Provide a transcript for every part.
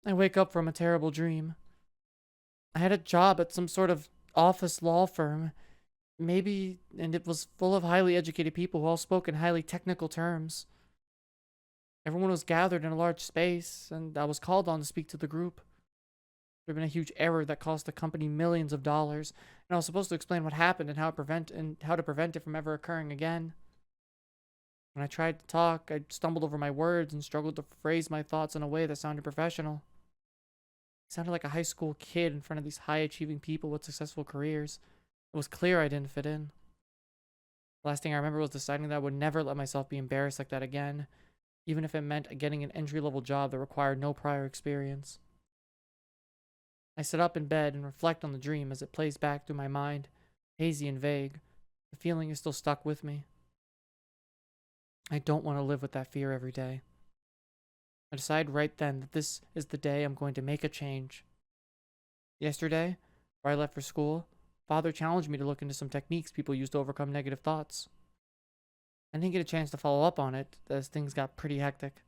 I wake up from a terrible dream. I had a job at some sort of office law firm. Maybe, and it was full of highly educated people who all spoke in highly technical terms. Everyone was gathered in a large space, and I was called on to speak to the group. There had been a huge error that cost the company millions of dollars, and I was supposed to explain what happened and how to prevent it from ever occurring again. When I tried to talk, I stumbled over my words and struggled to phrase my thoughts in a way that sounded professional. I sounded like a high school kid in front of these high-achieving people with successful careers. It was clear I didn't fit in. The last thing I remember was deciding that I would never let myself be embarrassed like that again, even if it meant getting an entry-level job that required no prior experience. I sit up in bed and reflect on the dream as it plays back through my mind, hazy and vague. The feeling is still stuck with me. I don't want to live with that fear every day. I decide right then that this is the day I'm going to make a change. Yesterday, before I left for school, Father challenged me to look into some techniques people use to overcome negative thoughts. I didn't get a chance to follow up on it, as things got pretty hectic.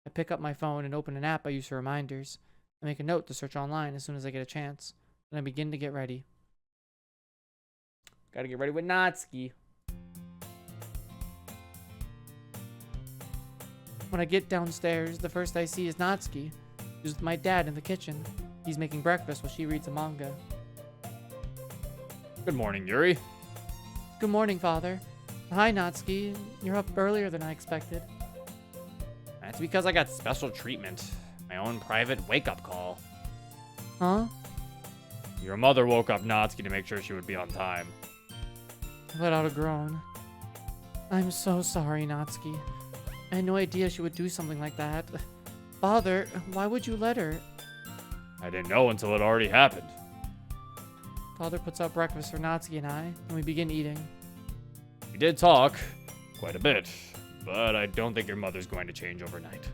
I pick up my phone and open an app I use for reminders. I make a note to search online as soon as I get a chance. Then I begin to get ready. Gotta get ready with Natsuki. When I get downstairs, the first I see is Natsuki. She's with my dad in the kitchen. He's making breakfast while she reads a manga. Good morning, Yuri. Good morning, Father. Hi, Natsuki. You're up earlier than I expected. That's because I got special treatment. My own private wake-up call. Huh? Your mother woke up Natsuki to make sure she would be on time. I let out a groan. I'm so sorry, Natsuki. I had no idea she would do something like that. Father, why would you let her? I didn't know until it already happened. Father puts out breakfast for Natsuki and I, and we begin eating. We did talk, quite a bit, but I don't think your mother's going to change overnight.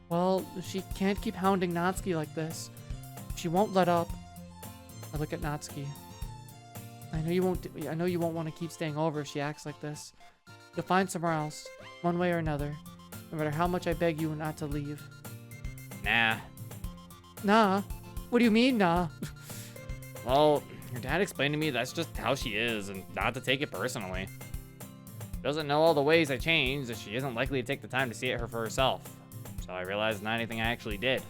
Well, she can't keep hounding Natsuki like this. She won't let up. I look at Natsuki. I know you won't want to keep staying over if she acts like this. You'll find somewhere else, one way or another, no matter how much I beg you not to leave. Nah. Nah? What do you mean, nah? Well, your dad explained to me that's just how she is, and not to take it personally. She doesn't know all the ways I changed, and she isn't likely to take the time to see it for herself. So I realized not anything I actually did.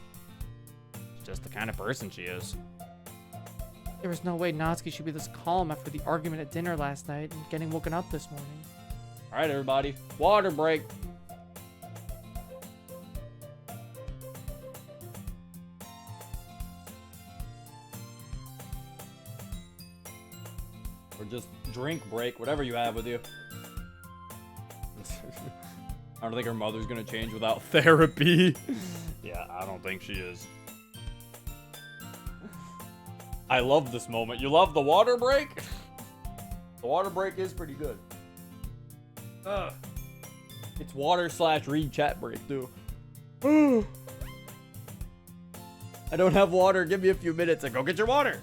It's just the kind of person she is. There was no way Natsuki should be this calm after the argument at dinner last night and getting woken up this morning. All right, everybody, water break. Or just drink break, whatever you have with you. I don't think her mother's gonna change without therapy. Yeah, I don't think she is. I love this moment. You love the water break? The water break is pretty good. It's water/read chat break, too. I don't have water. Give me a few minutes and go get your water.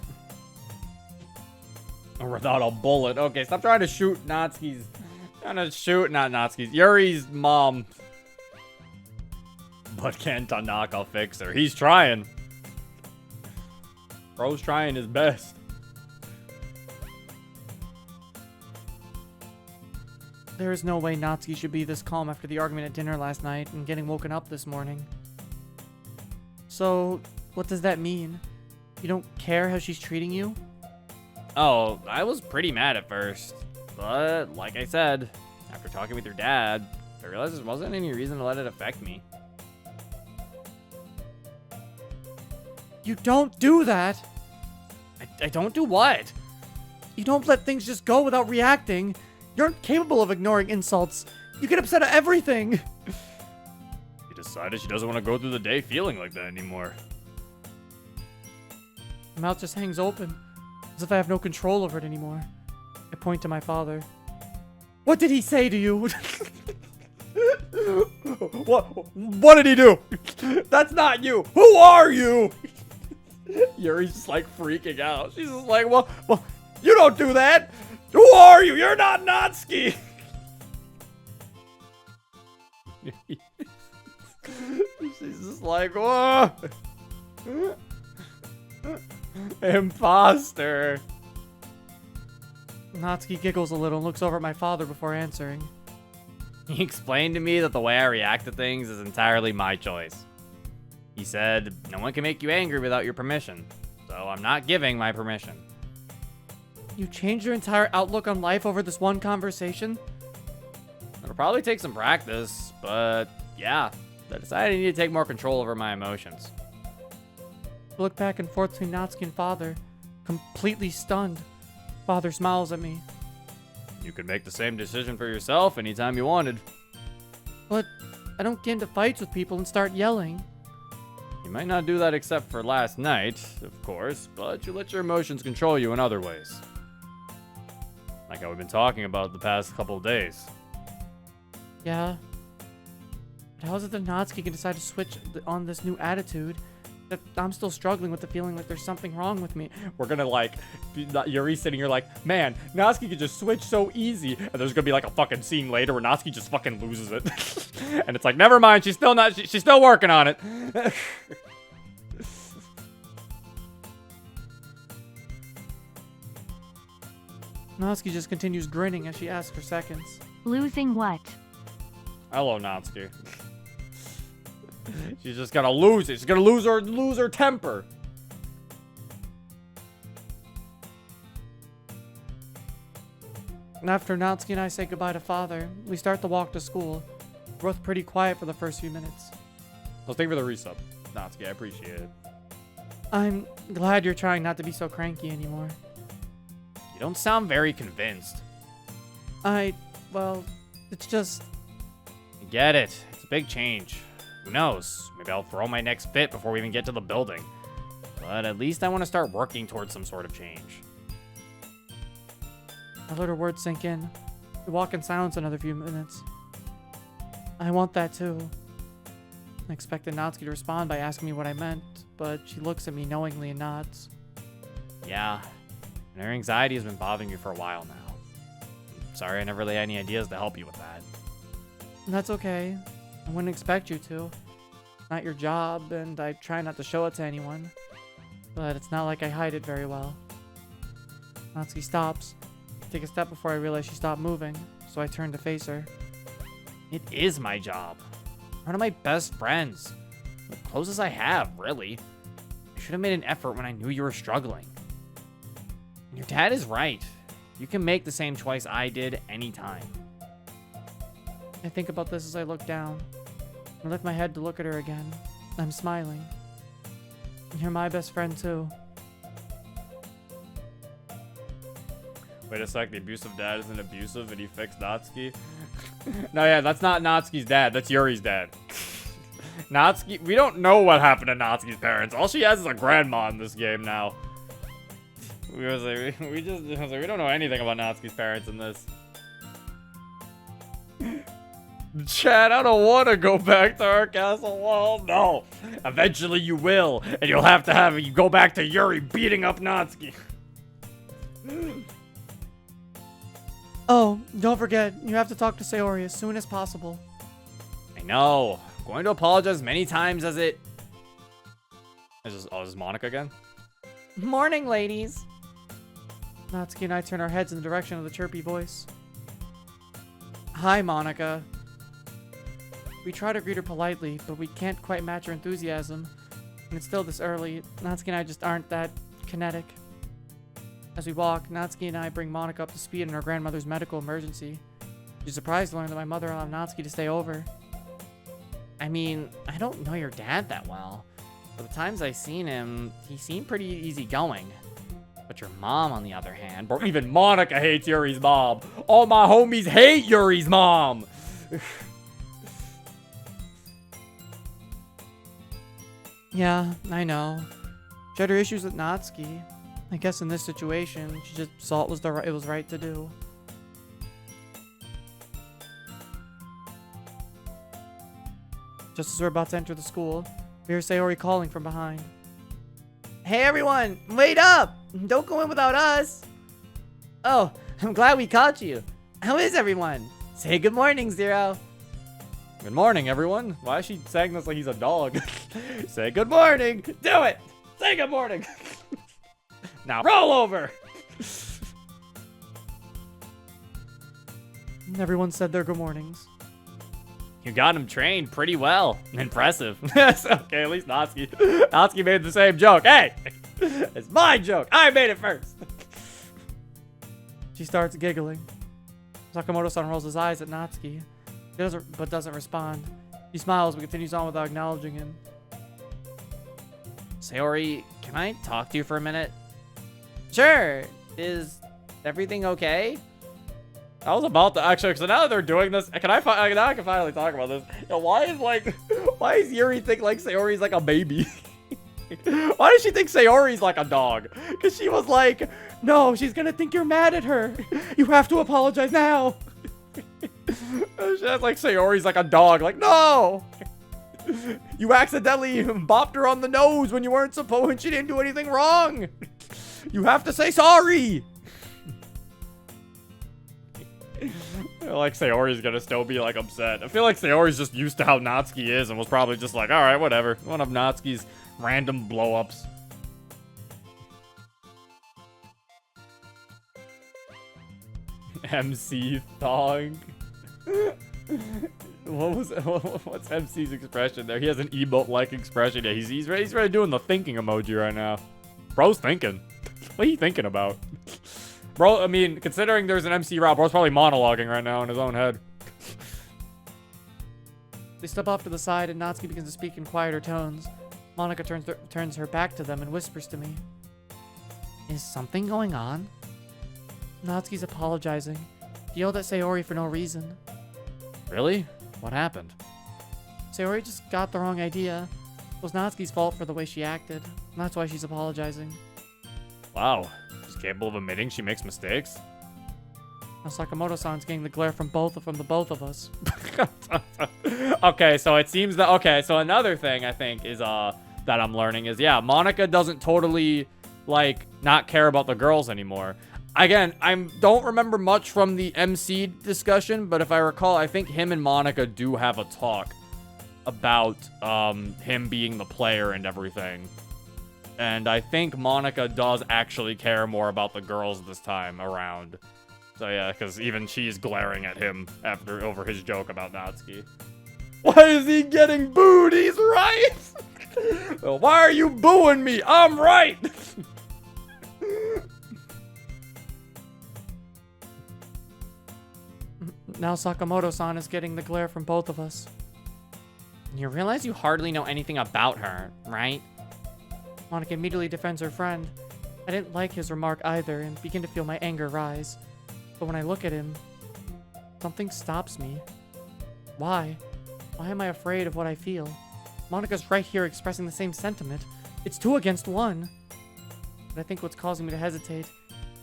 Or without a bullet. Okay, stop trying to shoot Natsuki's. Not Natsuki's. Yuri's mom. But can Tanaka fix her? He's trying. Bro's trying his best. There is no way Natsuki should be this calm after the argument at dinner last night and getting woken up this morning. So, what does that mean? You don't care how she's treating you? Oh, I was pretty mad at first. But, like I said, after talking with your dad, I realized there wasn't any reason to let it affect me. You don't do that! I don't do what? You don't let things just go without reacting. You're incapable of ignoring insults. You get upset at everything. She decided she doesn't want to go through the day feeling like that anymore. My mouth just hangs open, as if I have no control over it anymore. I point to my father. What did he say to you? What did he do? That's not you. Who are you? Yuri's just like freaking out. She's just like, well, you don't do that. Who are you? You're not Natsuki. She's just like, whoa! Imposter! Natsuki giggles a little and looks over at my father before answering. He explained to me that the way I react to things is entirely my choice. He said, no one can make you angry without your permission, so I'm not giving my permission. You changed your entire outlook on life over this one conversation? It'll probably take some practice, but yeah, I decided I need to take more control over my emotions. I look back and forth between Natsuki and father, completely stunned. Father smiles at me. You could make the same decision for yourself anytime you wanted. But I don't get into fights with people and start yelling. You might not do that except for last night, of course, but you let your emotions control you in other ways. Like how we've been talking about the past couple of days. Yeah. But how is it that Natsuki can decide to switch on this new attitude? That I'm still struggling with the feeling like there's something wrong with me. We're gonna like, Yuri sitting here like, man, Natsuki could just switch so easy. And there's gonna be like a fucking scene later where Natsuki just fucking loses it. And it's like, never mind, she's still not, she's still working on it. Natsuki just continues grinning as she asks for seconds. Losing what? Hello, Natsuki. She's just gonna lose it. She's gonna lose her temper. And after Natsuki and I say goodbye to father, we start the walk to school. We're both pretty quiet for the first few minutes. Well, thank you for the resub, Natsuki. I appreciate it. I'm glad you're trying not to be so cranky anymore. You don't sound very convinced. Well, it's just... I get it. It's a big change. Who knows? Maybe I'll throw my next fit before we even get to the building. But at least I want to start working towards some sort of change. I let her words sink in. We walk in silence another few minutes. I want that too. I expected Natsuki to respond by asking me what I meant, but she looks at me knowingly and nods. Yeah, and her anxiety has been bothering you for a while now. I'm sorry I never really had any ideas to help you with that. And that's okay. I wouldn't expect you to. It's not your job, and I try not to show it to anyone. But it's not like I hide it very well. Natsuki stops. I take a step before I realize she stopped moving, so I turn to face her. It is my job. One of my best friends. The closest I have, really. I should have made an effort when I knew you were struggling. And your dad is right. You can make the same choice I did anytime. I think about this as I look down. I lift my head to look at her again. I'm smiling. And you're my best friend too. Wait a sec, the abusive dad isn't abusive and he fixed Natsuki? No, yeah, that's not Natsuki's dad. That's Yuri's dad. Natsuki, we don't know what happened to Natsuki's parents. All she has is a grandma in this game now. We don't know anything about Natsuki's parents in this. Chad, I don't want to go back to our castle wall. No. Eventually you will. And you'll have to you go back to Yuri beating up Natsuki. Oh, don't forget, you have to talk to Sayori as soon as possible. I know. I'm going to apologize many times as it... Is this Monica again? Morning, ladies. Natsuki and I turn our heads in the direction of the chirpy voice. Hi, Monica. We try to greet her politely, but we can't quite match her enthusiasm. And it's still this early. Natsuki and I just aren't that kinetic. As we walk, Natsuki and I bring Monica up to speed on her grandmother's medical emergency. She's surprised to learn that my mother allowed Natsuki to stay over. I mean, I don't know your dad that well. But the times I've seen him, he seemed pretty easygoing. But your mom, on the other hand... Bro, even Monica hates Yuri's mom. All my homies hate Yuri's mom. Yeah, I know. She had her issues with Natsuki. I guess in this situation, she just saw it was right to do. Just as we're about to enter the school, we hear Sayori calling from behind. Hey everyone, wait up! Don't go in without us! Oh, I'm glad we caught you. How is everyone? Say good morning, Zero. Good morning, everyone. Why is she saying this like he's a dog? Say good morning. Do it. Say good morning. Now roll over. Everyone said their good mornings. You got him trained pretty well. Impressive. Okay, at least Natsuki. Natsuki made the same joke. Hey, it's my joke. I made it first. She starts giggling. Sakamoto-san rolls his eyes at Natsuki, but doesn't respond. He smiles but continues on without acknowledging him. Sayori, can I talk to you for a minute? Sure. Is everything okay? I was about to actually, so now that they're doing this, now I can finally talk about this. You know, why is Yuri think like Sayori's like a baby? Why does she think Sayori's like a dog? Because she was like, no, she's gonna think you're mad at her. You have to apologize now. She has like Sayori's like a dog. Like, no! You accidentally bopped her on the nose when you weren't supposed, when she didn't do anything wrong. You have to say sorry. I feel like Sayori's gonna still be like upset. I feel like Sayori's just used to how Natsuki is and was probably just like, alright, whatever. One of Natsuki's random blow-ups. MC Thong. What's MC's expression there? He has an emote-like expression. Yeah, he's really doing the thinking emoji right now. Bro's thinking. What are you thinking about? Bro, I mean, considering there's an MC route, bro's probably monologuing right now in his own head. They step off to the side and Natsuki begins to speak in quieter tones. Monica turns her back to them and whispers to me. Is something going on? Natsuki's apologizing. He yelled at Sayori for no reason. Really? What happened? Sayori just got the wrong idea. It was Natsuki's fault for the way she acted. And that's why she's apologizing. Wow. She's capable of admitting she makes mistakes? Now Sakamoto-san's getting the glare from the both of us. Okay, so it seems that, okay, so another thing I think is, that I'm learning is, yeah, Monica doesn't totally, like, not care about the girls anymore. Again, I don't remember much from the MC discussion, but if I recall, I think him and Monica do have a talk about, him being the player and everything. And I think Monica does actually care more about the girls this time around. So yeah, because even she's glaring at him over his joke about Natsuki. Why is he getting booed? He's right! Well, why are you booing me? I'm right! Now Sakamoto-san is getting the glare from both of us. You realize you hardly know anything about her, right? Monica immediately defends her friend. I didn't like his remark either and begin to feel my anger rise. But when I look at him, something stops me. Why? Why am I afraid of what I feel? Monica's right here expressing the same sentiment. It's 2 against 1. But I think what's causing me to hesitate,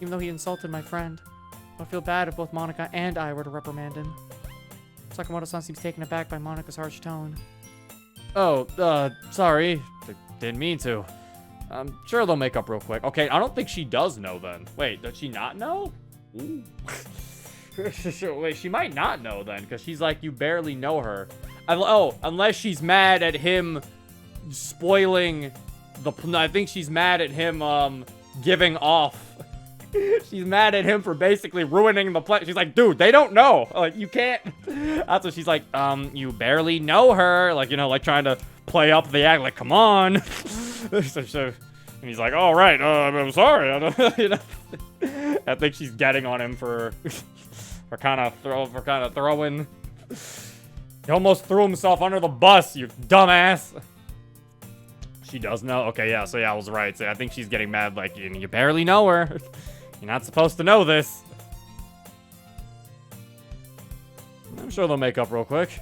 even though he insulted my friend, I feel bad if both Monica and I were to reprimand him. Sakamoto-san seems taken aback by Monica's harsh tone. Oh, sorry. Didn't mean to. I'm sure they'll make up real quick. Okay, I don't think she does know then. Wait, does she not know? Ooh. Wait, she might not know then, because she's like, you barely know her. Oh, unless she's mad at him spoiling the... I think she's mad at him, giving off. She's mad at him for basically ruining the play. She's like, dude, they don't know. Like, you can't... That's what she's like, you barely know her. Like, you know, like trying to play up the act. Like, come on. And he's like, oh, right, I'm sorry. I don't, you know? I think she's getting on him for kind of throwing. He almost threw himself under the bus, you dumbass. She does know. Okay, yeah. So yeah, I was right. So I think she's getting mad. Like, you barely know her. You're not supposed to know this. I'm sure they'll make up real quick.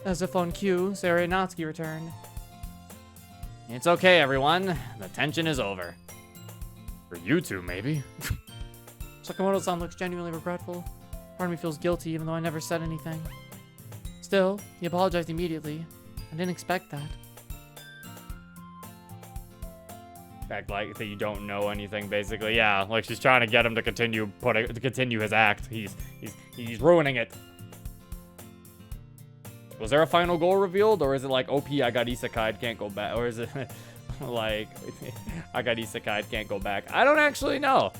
As if on cue, Sayori and Natsuki returned. It's okay, everyone. The tension is over. For you two, maybe. Sakamoto-san looks genuinely regretful. Part of me feels guilty, even though I never said anything. Still, he apologized immediately. I didn't expect that. Fact, like that you don't know anything, basically. Yeah, like she's trying to get him to continue his act. He's ruining it. Was there a final goal revealed, or is it like OP I got isekai'd, can't go back, or is it like I got isekai'd, can't go back? I don't actually know.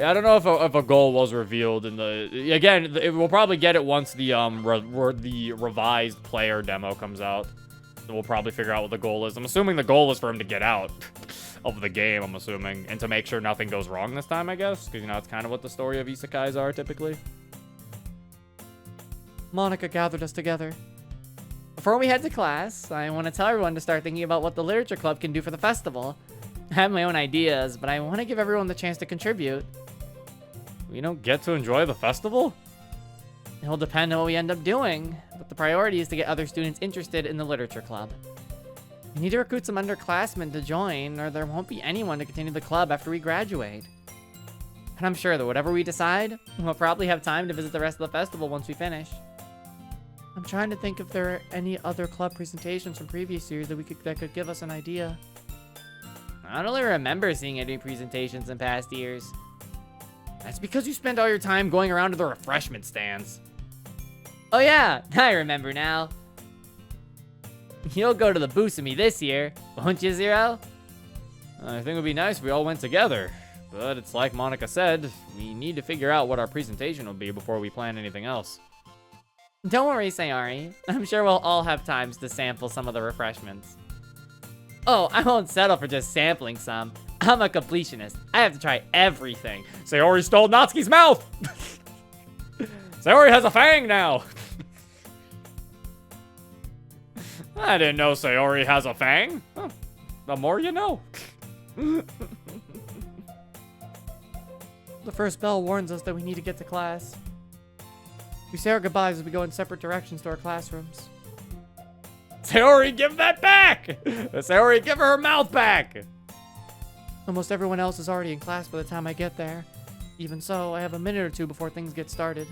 I don't know if a goal was revealed in the, again, we'll probably get it once the the revised player demo comes out. So we'll probably figure out what the goal is. I'm assuming the goal is for him to get out of the game, I'm assuming, and to make sure nothing goes wrong this time, I guess, because, you know, it's kind of what the story of isekais are typically. Monica gathered us together. Before we head to class, I want to tell everyone to start thinking about what the literature club can do for the festival. I have my own ideas, but I want to give everyone the chance to contribute. We don't get to enjoy the festival? It'll depend on what we end up doing, but the priority is to get other students interested in the literature club. We need to recruit some underclassmen to join, or there won't be anyone to continue the club after we graduate. And I'm sure that whatever we decide, we'll probably have time to visit the rest of the festival once we finish. I'm trying to think if there are any other club presentations from previous years that could give us an idea. I don't really remember seeing any presentations in past years. That's because you spend all your time going around to the refreshment stands. Oh yeah, I remember now. You'll go to the Busumi this year, won't you, Zero? I think it would be nice if we all went together. But it's like Monica said, we need to figure out what our presentation will be before we plan anything else. Don't worry, Sayori. I'm sure we'll all have times to sample some of the refreshments. Oh, I won't settle for just sampling some. I'm a completionist. I have to try everything. Sayori stole Natsuki's mouth! Sayori has a fang now! I didn't know Sayori has a fang. Huh. The more you know. The first bell warns us that we need to get to class. We say our goodbyes as we go in separate directions to our classrooms. Sayori, give that back! Sayori, give her mouth back! Almost everyone else is already in class by the time I get there. Even so, I have a minute or two before things get started.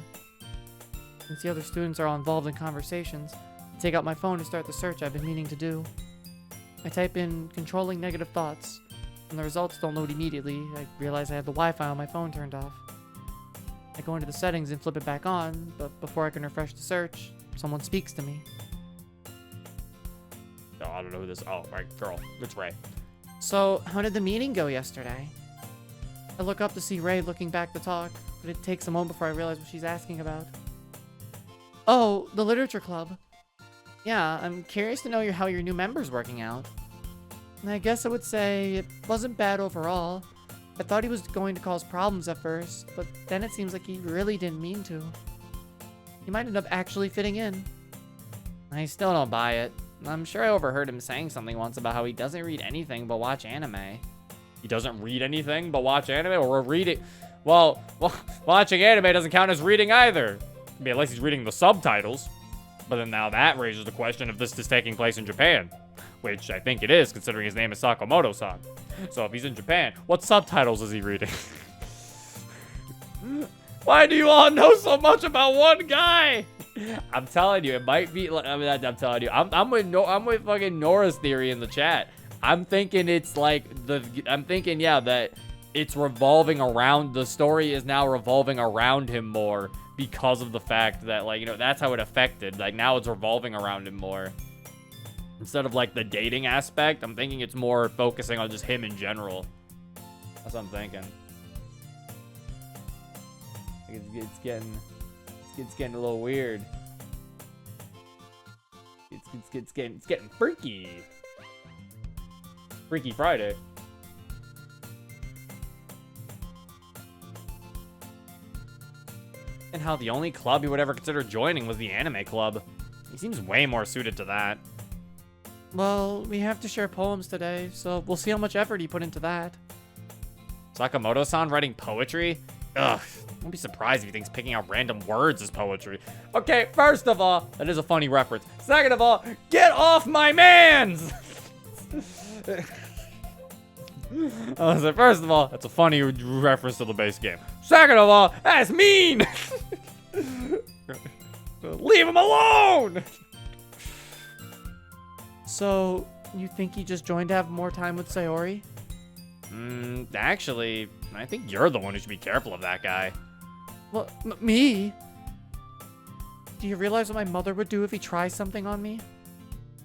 Since the other students are all involved in conversations, I take out my phone to start the search I've been meaning to do. I type in controlling negative thoughts, and the results don't load immediately. I realize I have the Wi-Fi on my phone turned off. I go into the settings and flip it back on, but before I can refresh the search, someone speaks to me. Oh, I don't know who this. Oh, right, girl. It's Ray. So, how did the meeting go yesterday? I look up to see Ray looking back to talk, but it takes a moment before I realize what she's asking about. Oh, the literature club. Yeah, I'm curious to know how your new member's working out. And I guess I would say it wasn't bad overall. I thought he was going to cause problems at first, but then it seems like he really didn't mean to. He might end up actually fitting in. I still don't buy it. I'm sure I overheard him saying something once about how he doesn't read anything but watch anime. He doesn't read anything but watch anime? Or read it? Well, watching anime doesn't count as reading either. I mean, unless he's reading the subtitles. But then now that raises the question if this is taking place in Japan. Which I think it is, considering his name is Sakamoto-san. So if he's in Japan, what subtitles is he reading? Why do you all know so much about one guy? I'm telling you, it might be. I mean, I'm telling you, I'm with fucking Nora's theory in the chat. I'm thinking it's like I'm thinking, yeah, that it's revolving around. The story is now revolving around him more because of the fact that, like, you know, that's how it affected. Like, now it's revolving around him more instead of like the dating aspect. I'm thinking it's more focusing on just him in general. That's what I'm thinking. It's getting a little weird. It's getting freaky. Freaky Friday. And how the only club he would ever consider joining was the anime club. He seems way more suited to that. Well, we have to share poems today, so we'll see how much effort he put into that. Sakamoto-san writing poetry? Ugh. Won't be surprised if he thinks picking out random words is poetry. Okay, first of all, that is a funny reference. Second of all, get off my mans! So first of all, that's a funny reference to the base game. Second of all, that's mean! Leave him alone! So, you think he just joined to have more time with Sayori? Actually, I think you're the one who should be careful of that guy. Well, me? Do you realize what my mother would do if he tries something on me?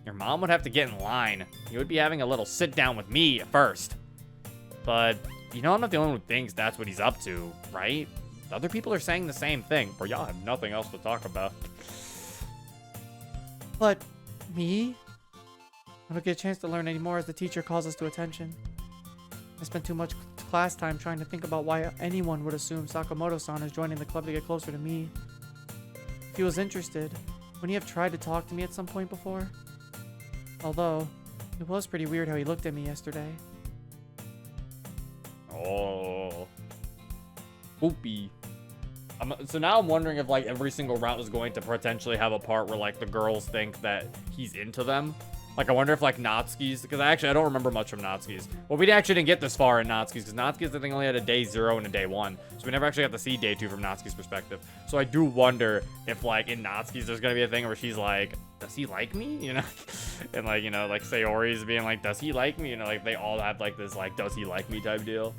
Your mom would have to get in line. You would be having a little sit down with me first. But, you know, I'm not the only one who thinks that's what he's up to, right? Other people are saying the same thing, or y'all have nothing else to talk about. But me? I don't get a chance to learn anymore as the teacher calls us to attention. I spent too much class time trying to think about why anyone would assume Sakamoto-san is joining the club to get closer to me. If he was interested, wouldn't he have tried to talk to me at some point before? Although, it was pretty weird how he looked at me yesterday. Oh. Whoopee. So now I'm wondering if, like, every single route is going to potentially have a part where, like, the girls think that he's into them. Like, I wonder if, like, Natsuki's, because I don't remember much from Natsuki's. Well, we actually didn't get this far in Natsuki's, because Natsuki's, I think, only had a day 0 and a day 1. So we never actually got to see day 2 from Natsuki's perspective. So I do wonder if, like, in Natsuki's, there's going to be a thing where she's like, does he like me? You know? And, like, you know, like, Sayori's being like, does he like me? You know, like, they all have, like, this, like, does he like me type deal.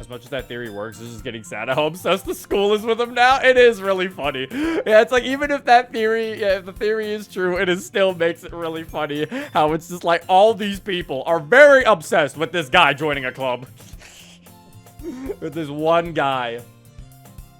As much as that theory works, this is getting sad how obsessed the school is with him now. It is really funny. Yeah, it's like, even if that theory, yeah, if the theory is true, it is still makes it really funny how it's just like all these people are very obsessed with this guy joining a club. With this one guy.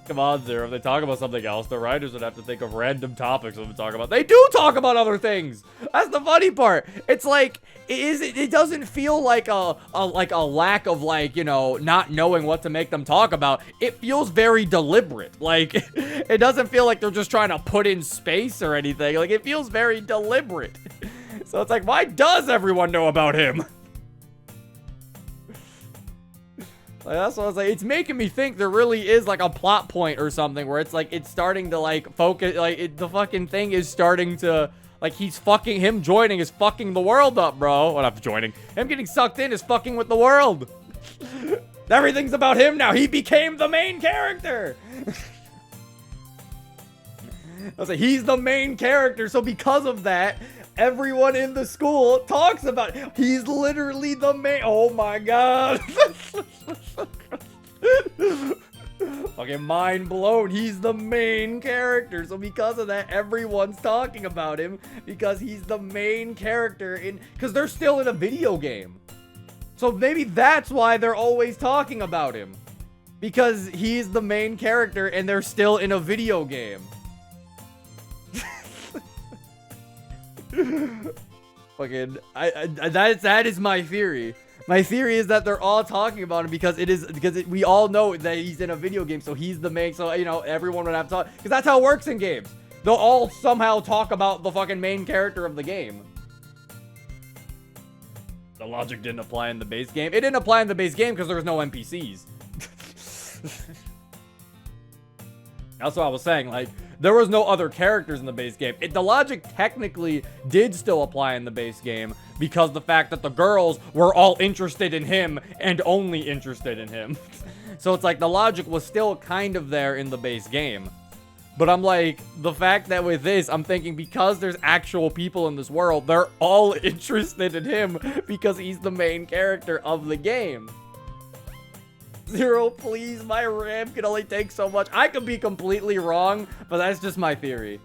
Come on, Zero. If they talk about something else, the writers would have to think of random topics to talk about. They do talk about other things. That's the funny part. It's like, it doesn't feel like a lack of, like, you know, not knowing what to make them talk about. It feels very deliberate. Like, it doesn't feel like they're just trying to put in space or anything. Like, it feels very deliberate. So it's like, why does everyone know about him? Like, that's what I was like, it's making me think there really is, like, a plot point or something where it's, like, it's starting to, like, focus, like, the fucking thing is starting to, like, him joining is fucking the world up, bro. Well, not joining. Him getting sucked in is fucking with the world. Everything's about him now. He became the main character. I was like, he's the main character, so because of that, everyone in the school talks about it. He's literally the main. Oh my god. Okay, mind blown. He's the main character. So because of that, everyone's talking about him because he's the main character because they're still in a video game. So maybe that's why they're always talking about him. Because he's the main character and they're still in a video game. Fucking, that is my theory. My theory is that they're all talking about him because we all know that he's in a video game, so he's the main. So, you know, everyone would have to talk because that's how it works in games. They'll all somehow talk about the fucking main character of the game. The logic didn't apply in the base game. It didn't apply in the base game because there was no NPCs. That's what I was saying. Like, there was no other characters in the base game. The logic technically did still apply in the base game because the fact that the girls were all interested in him and only interested in him. So it's like the logic was still kind of there in the base game. But I'm like, the fact that with this, I'm thinking because there's actual people in this world, they're all interested in him because he's the main character of the game. Zero, please, my RAM can only take so much. I could be completely wrong, but that's just my theory.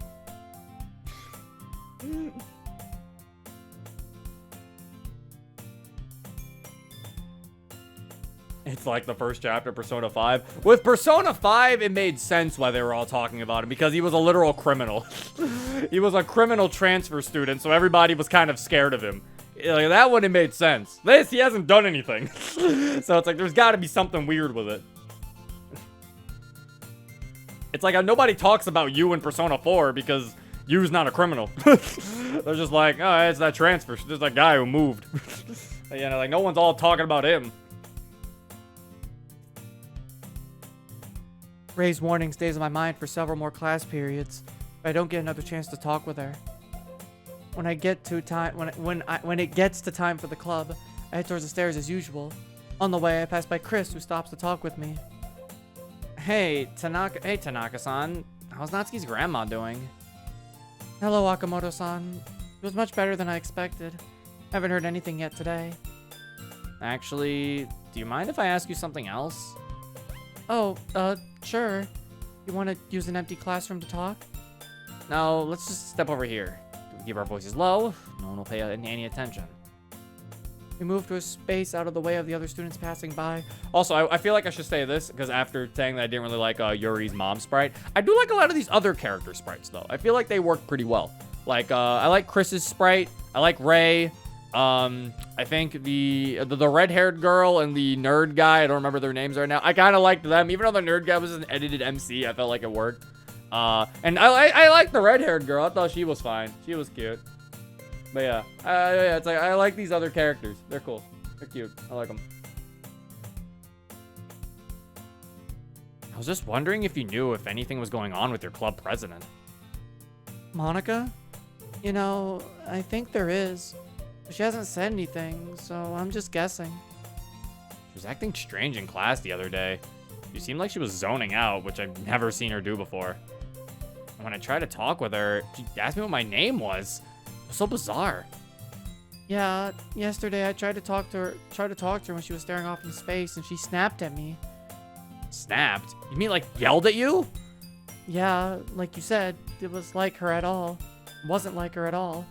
It's like the first chapter of Persona 5. With Persona 5, it made sense why they were all talking about him, because he was a literal criminal. He was a criminal transfer student, so everybody was kind of scared of him. Like, that wouldn't have made sense. This, he hasn't done anything. So it's like, there's got to be something weird with it. It's like, nobody talks about you in Persona 4 because you's not a criminal. They're just like, oh, it's that transfer. There's that guy who moved. You know, like, no one's all talking about him. Ray's warning stays in my mind for several more class periods, but I don't get another chance to talk with her. When it gets to time for the club, I head towards the stairs as usual. On the way, I pass by Chris, who stops to talk with me. Hey, Tanaka-san. How's Natsuki's grandma doing? Hello, Akamoto-san. It was much better than I expected. Haven't heard anything yet today. Actually, do you mind if I ask you something else? Oh, sure. You want to use an empty classroom to talk? No, let's just step over here. Keep our voices low. No one will pay any attention. We moved to a space out of the way of the other students passing by. Also, I feel like I should say this, because after saying that I didn't really like Yuri's mom sprite, I do like a lot of these other character sprites, though. I feel like they work pretty well. Like, I like Chris's sprite. I like Ray. I think the red-haired girl and the nerd guy, I don't remember their names right now. I kind of liked them. Even though the nerd guy was an edited MC, I felt like it worked. And I like the red-haired girl. I thought she was fine. She was cute. But yeah, it's like I like these other characters. They're cool. They're cute. I like them. I was just wondering if you knew if anything was going on with your club president. Monica? You know, I think there is. But she hasn't said anything, so I'm just guessing. She was acting strange in class the other day. She seemed like she was zoning out, which I've never seen her do before. And when I tried to talk with her, she asked me what my name was. It was so bizarre. Yeah, yesterday I tried to talk to her when she was staring off into space, and she snapped at me. Snapped? You mean like yelled at you? Yeah, like you said, it was like her at all. Wasn't like her at all.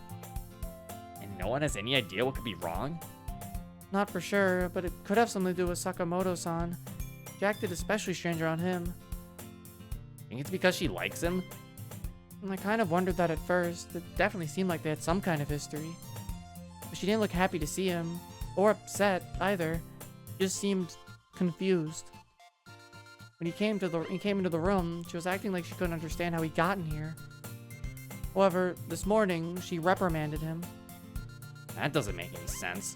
And no one has any idea what could be wrong? Not for sure, but it could have something to do with Sakamoto-san. She acted especially strange around him. Think it's because she likes him? And I kind of wondered that at first. It definitely seemed like they had some kind of history. But she didn't look happy to see him, or upset either. She just seemed confused. When he came into the room, she was acting like she couldn't understand how he got in here. However, this morning, she reprimanded him. That doesn't make any sense.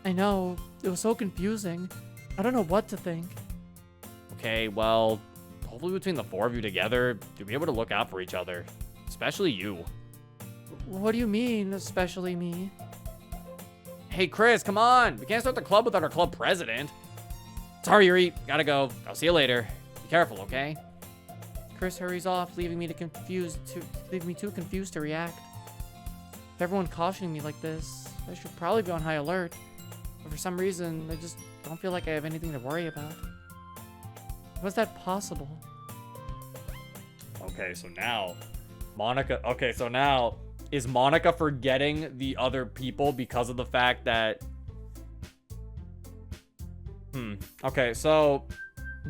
I know, it was so confusing. I don't know what to think. Okay, well, hopefully between the four of you together, you'll be able to look out for each other. Especially you. What do you mean, especially me? Hey, Chris, come on! We can't start the club without our club president. Sorry, Yuri. Gotta go. I'll see you later. Be careful, okay? Chris hurries off, leaving me too confused to react. With everyone cautioning me like this, I should probably be on high alert. But for some reason, I just don't feel like I have anything to worry about. How is that possible? Okay, so now, Monica... Okay, so now, is Monica forgetting the other people because of the fact that... Okay, so...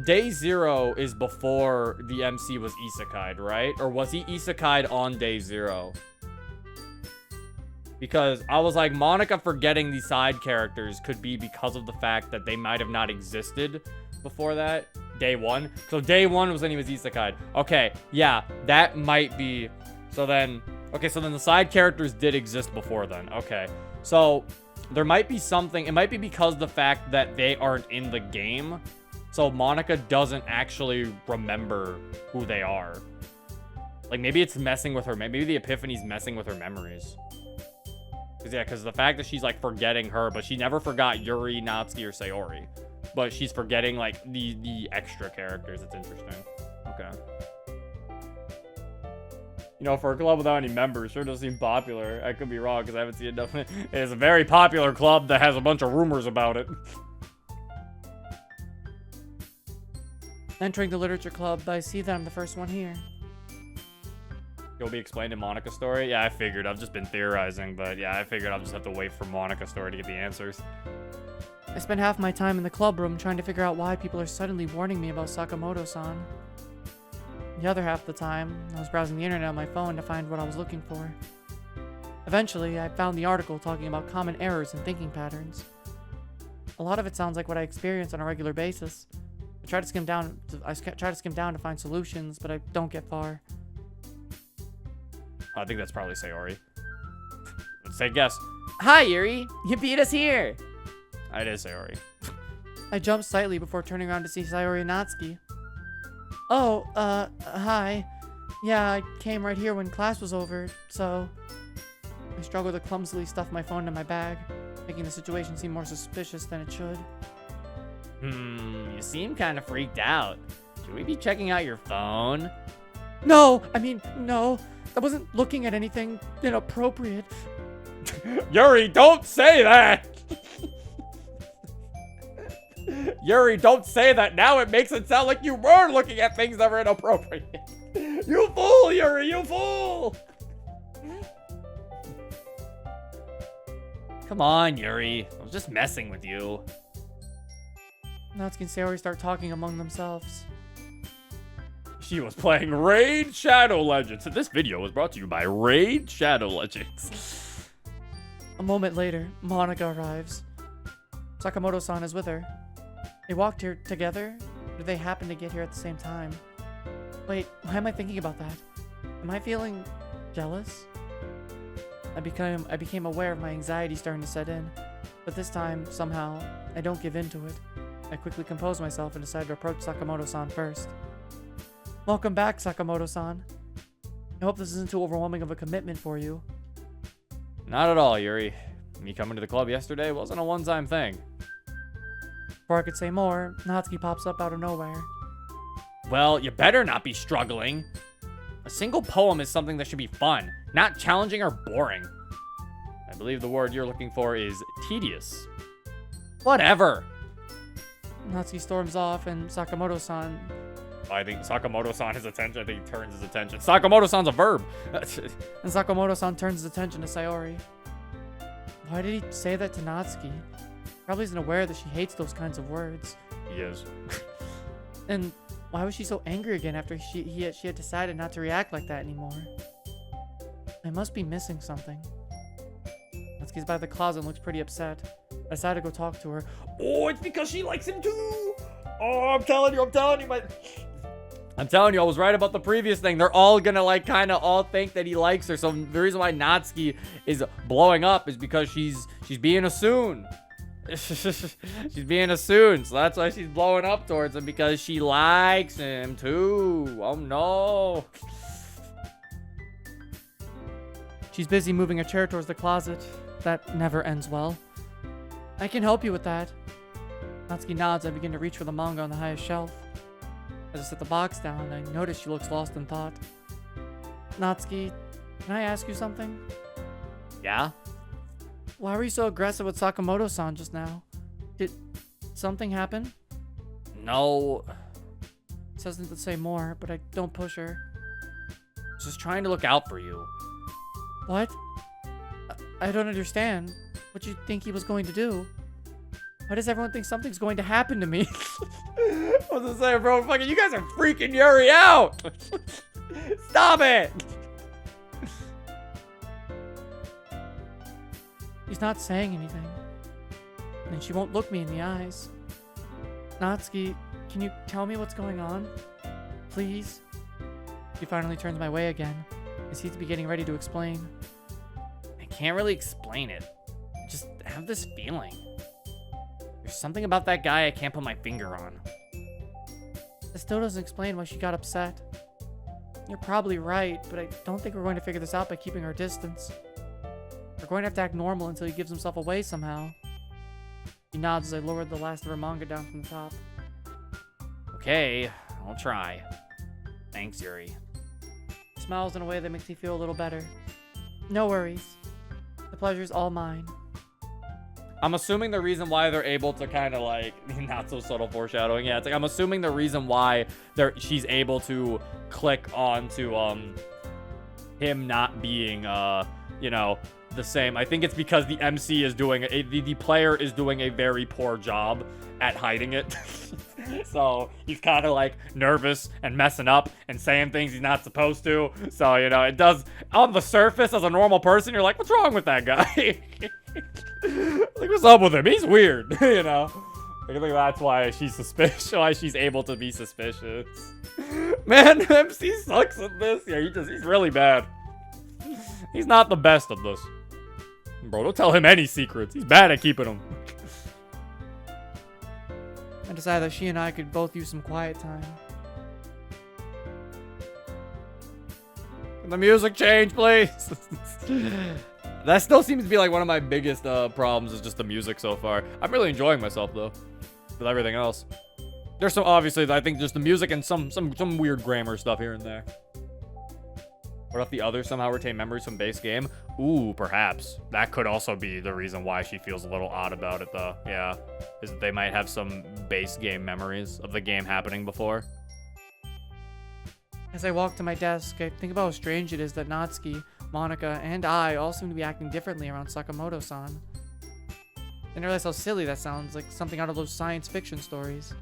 Day 0 is before the MC was isekai'd, right? Or was he isekai'd on day 0? Because I was like, Monica forgetting these side characters could be because of the fact that they might have not existed before that. Day 1. So day 1 was when he was isekai'd. Okay, yeah, that might be... So then the side characters did exist before then. Okay, so there might be something... It might be because the fact that they aren't in the game... So Monica doesn't actually remember who they are. Like, maybe it's messing with her. Maybe the epiphany's messing with her memories. Because the fact that she's, like, forgetting her, but she never forgot Yuri, Natsuki, or Sayori. But she's forgetting, like, the extra characters. It's interesting. Okay. You know, for a club without any members, sure does seem popular. I could be wrong, because I haven't seen enough. It's a very popular club that has a bunch of rumors about it. Entering the literature club, I see that I'm the first one here. You'll be explained in Monica's story? Yeah, I figured. I've just been theorizing, but yeah, I figured I'll just have to wait for Monica's story to get the answers. I spent half my time in the club room trying to figure out why people are suddenly warning me about Sakamoto-san. The other half of the time, I was browsing the internet on my phone to find what I was looking for. Eventually, I found the article talking about common errors in thinking patterns. A lot of it sounds like what I experience on a regular basis. I try to skim down to find solutions, but I don't get far. I think that's probably Sayori. Let's take a guess. Hi, Yuri! You beat us here! It is Sayori. I jumped slightly before turning around to see Sayori and Natsuki. Oh, hi. Yeah, I came right here when class was over, so... I struggled to clumsily stuff my phone in my bag, making the situation seem more suspicious than it should. You seem kind of freaked out. Should we be checking out your phone? No! No. I wasn't looking at anything inappropriate. Yuri, don't say that! Yuri, don't say that. Now it makes it sound like you were looking at things that were inappropriate. You fool, Yuri, you fool. Come on, Yuri. I was just messing with you. Natsuki and Sayori start talking among themselves. She was playing Raid Shadow Legends. This video was brought to you by Raid Shadow Legends. A moment later, Monica arrives. Sakamoto-san is with her. They walked here together, or did they happen to get here at the same time? Wait, why am I thinking about that? Am I feeling jealous? I became aware of my anxiety starting to set in, but this time, somehow, I don't give in to it. I quickly compose myself and decide to approach Sakamoto-san first. Welcome back, Sakamoto-san. I hope this isn't too overwhelming of a commitment for you. Not at all, Yuri. Me coming to the club yesterday wasn't a one-time thing. Before I could say more, Natsuki pops up out of nowhere. Well, you better not be struggling. A single poem is something that should be fun, not challenging or boring. I believe the word you're looking for is tedious. Whatever. Natsuki storms off, and Sakamoto-san... I think Sakamoto-san his attention. I think he turns his attention. Sakamoto-san's a verb. And Sakamoto-san turns his attention to Sayori. Why did he say that to Natsuki? Probably isn't aware that she hates those kinds of words. He is. And why was she so angry again after she had decided not to react like that anymore? I must be missing something. Natsuki's by the closet and looks pretty upset. I decided to go talk to her. Oh, it's because she likes him too. Oh, I'm telling you, I was right about the previous thing. They're all gonna like kind of all think that he likes her. So the reason why Natsuki is blowing up is because she's being a soon. She's being a soon, so that's why she's blowing up towards him, because she likes him too. Oh no. She's busy moving a chair towards the closet. That never ends well. I can help you with that. Natsuki nods. I begin to reach for the manga on the highest shelf. As I set the box down, I notice she looks lost in thought. Natsuki, can I ask you something? Yeah? Why were you so aggressive with Sakamoto-san just now? Did something happen? No. Says to say more, but I don't push her. Just trying to look out for you. What? I don't understand. What you think he was going to do? Why does everyone think something's going to happen to me? I was gonna say, bro, fucking, you guys are freaking Yuri out. Stop it. He's not saying anything. And she won't look me in the eyes. Natsuki, can you tell me what's going on? Please? She finally turns my way again. I seem to be getting ready to explain. I can't really explain it. I just have this feeling. There's something about that guy I can't put my finger on. That still doesn't explain why she got upset. You're probably right, but I don't think we're going to figure this out by keeping our distance. We're going to have to act normal until he gives himself away somehow. He nods as I lowered the last of her manga down from the top. Okay, I'll try. Thanks, Yuri. He smiles in a way that makes me feel a little better. No worries. The pleasure's all mine. I'm assuming the reason why they're able to kind of like, not so subtle foreshadowing. Yeah, it's like I'm assuming the reason why she's able to click on to him not being you know, the same. I think it's because the MC is doing the player is doing a very poor job at hiding it. So he's kind of like nervous and messing up and saying things he's not supposed to. So, you know, it does on the surface as a normal person, you're like, what's wrong with that guy? Like, what's up with him? He's weird, you know? I think that's why she's suspicious, why she's able to be suspicious. Man, MC sucks at this. Yeah, he's really bad. He's not the best of this. Bro, don't tell him any secrets. He's bad at keeping them. I decided that she and I could both use some quiet time. Can the music change, please? That still seems to be like one of my biggest problems is just the music so far. I'm really enjoying myself though, with everything else. There's some, obviously, I think just the music and some weird grammar stuff here and there. What if the others somehow retain memories from base game? Ooh, perhaps. That could also be the reason why she feels a little odd about it, though. Yeah. Is that they might have some base game memories of the game happening before. As I walk to my desk, I think about how strange it is that Natsuki, Monica, and I all seem to be acting differently around Sakamoto-san. I realize how silly that sounds, like something out of those science fiction stories.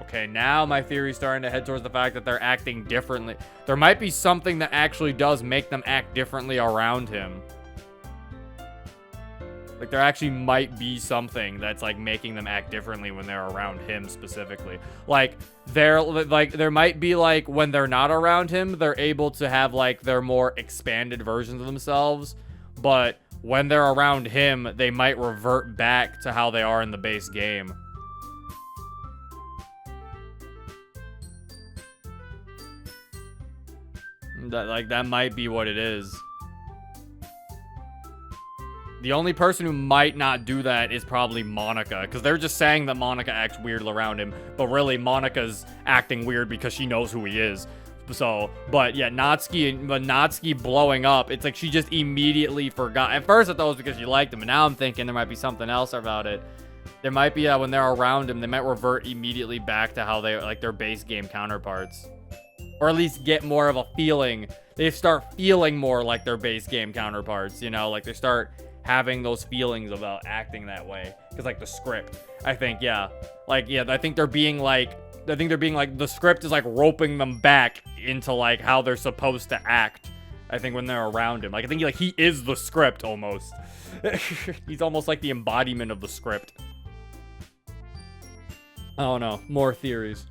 Okay, now my theory's starting to head towards the fact that they're acting differently. There might be something that actually does make them act differently around him. Like, there actually might be something that's, like, making them act differently when they're around him specifically. Like, there might be, like, when they're not around him, they're able to have, like, their more expanded versions of themselves. But when they're around him, they might revert back to how they are in the base game. That might be what it is. The only person who might not do that is probably Monica, because they're just saying that Monica acts weird around him, but really Monica's acting weird because she knows who he is. So, but yeah, Natsuki blowing up, it's like she just immediately forgot. At first I thought it was because she liked him, but now I'm thinking there might be something else about it. There might be, when they're around him, they might revert immediately back to how they, like, their base game counterparts. Or at least get more of a feeling. They start feeling more like their base game counterparts, you know? Like, they start having those feelings about acting that way. Because, like, the script, I think, yeah. Like, yeah, I think they're being, like, the script is, like, roping them back into, like, how they're supposed to act. I think when they're around him. Like, I think, like, he is the script, almost. He's almost like the embodiment of the script. I don't know. More theories.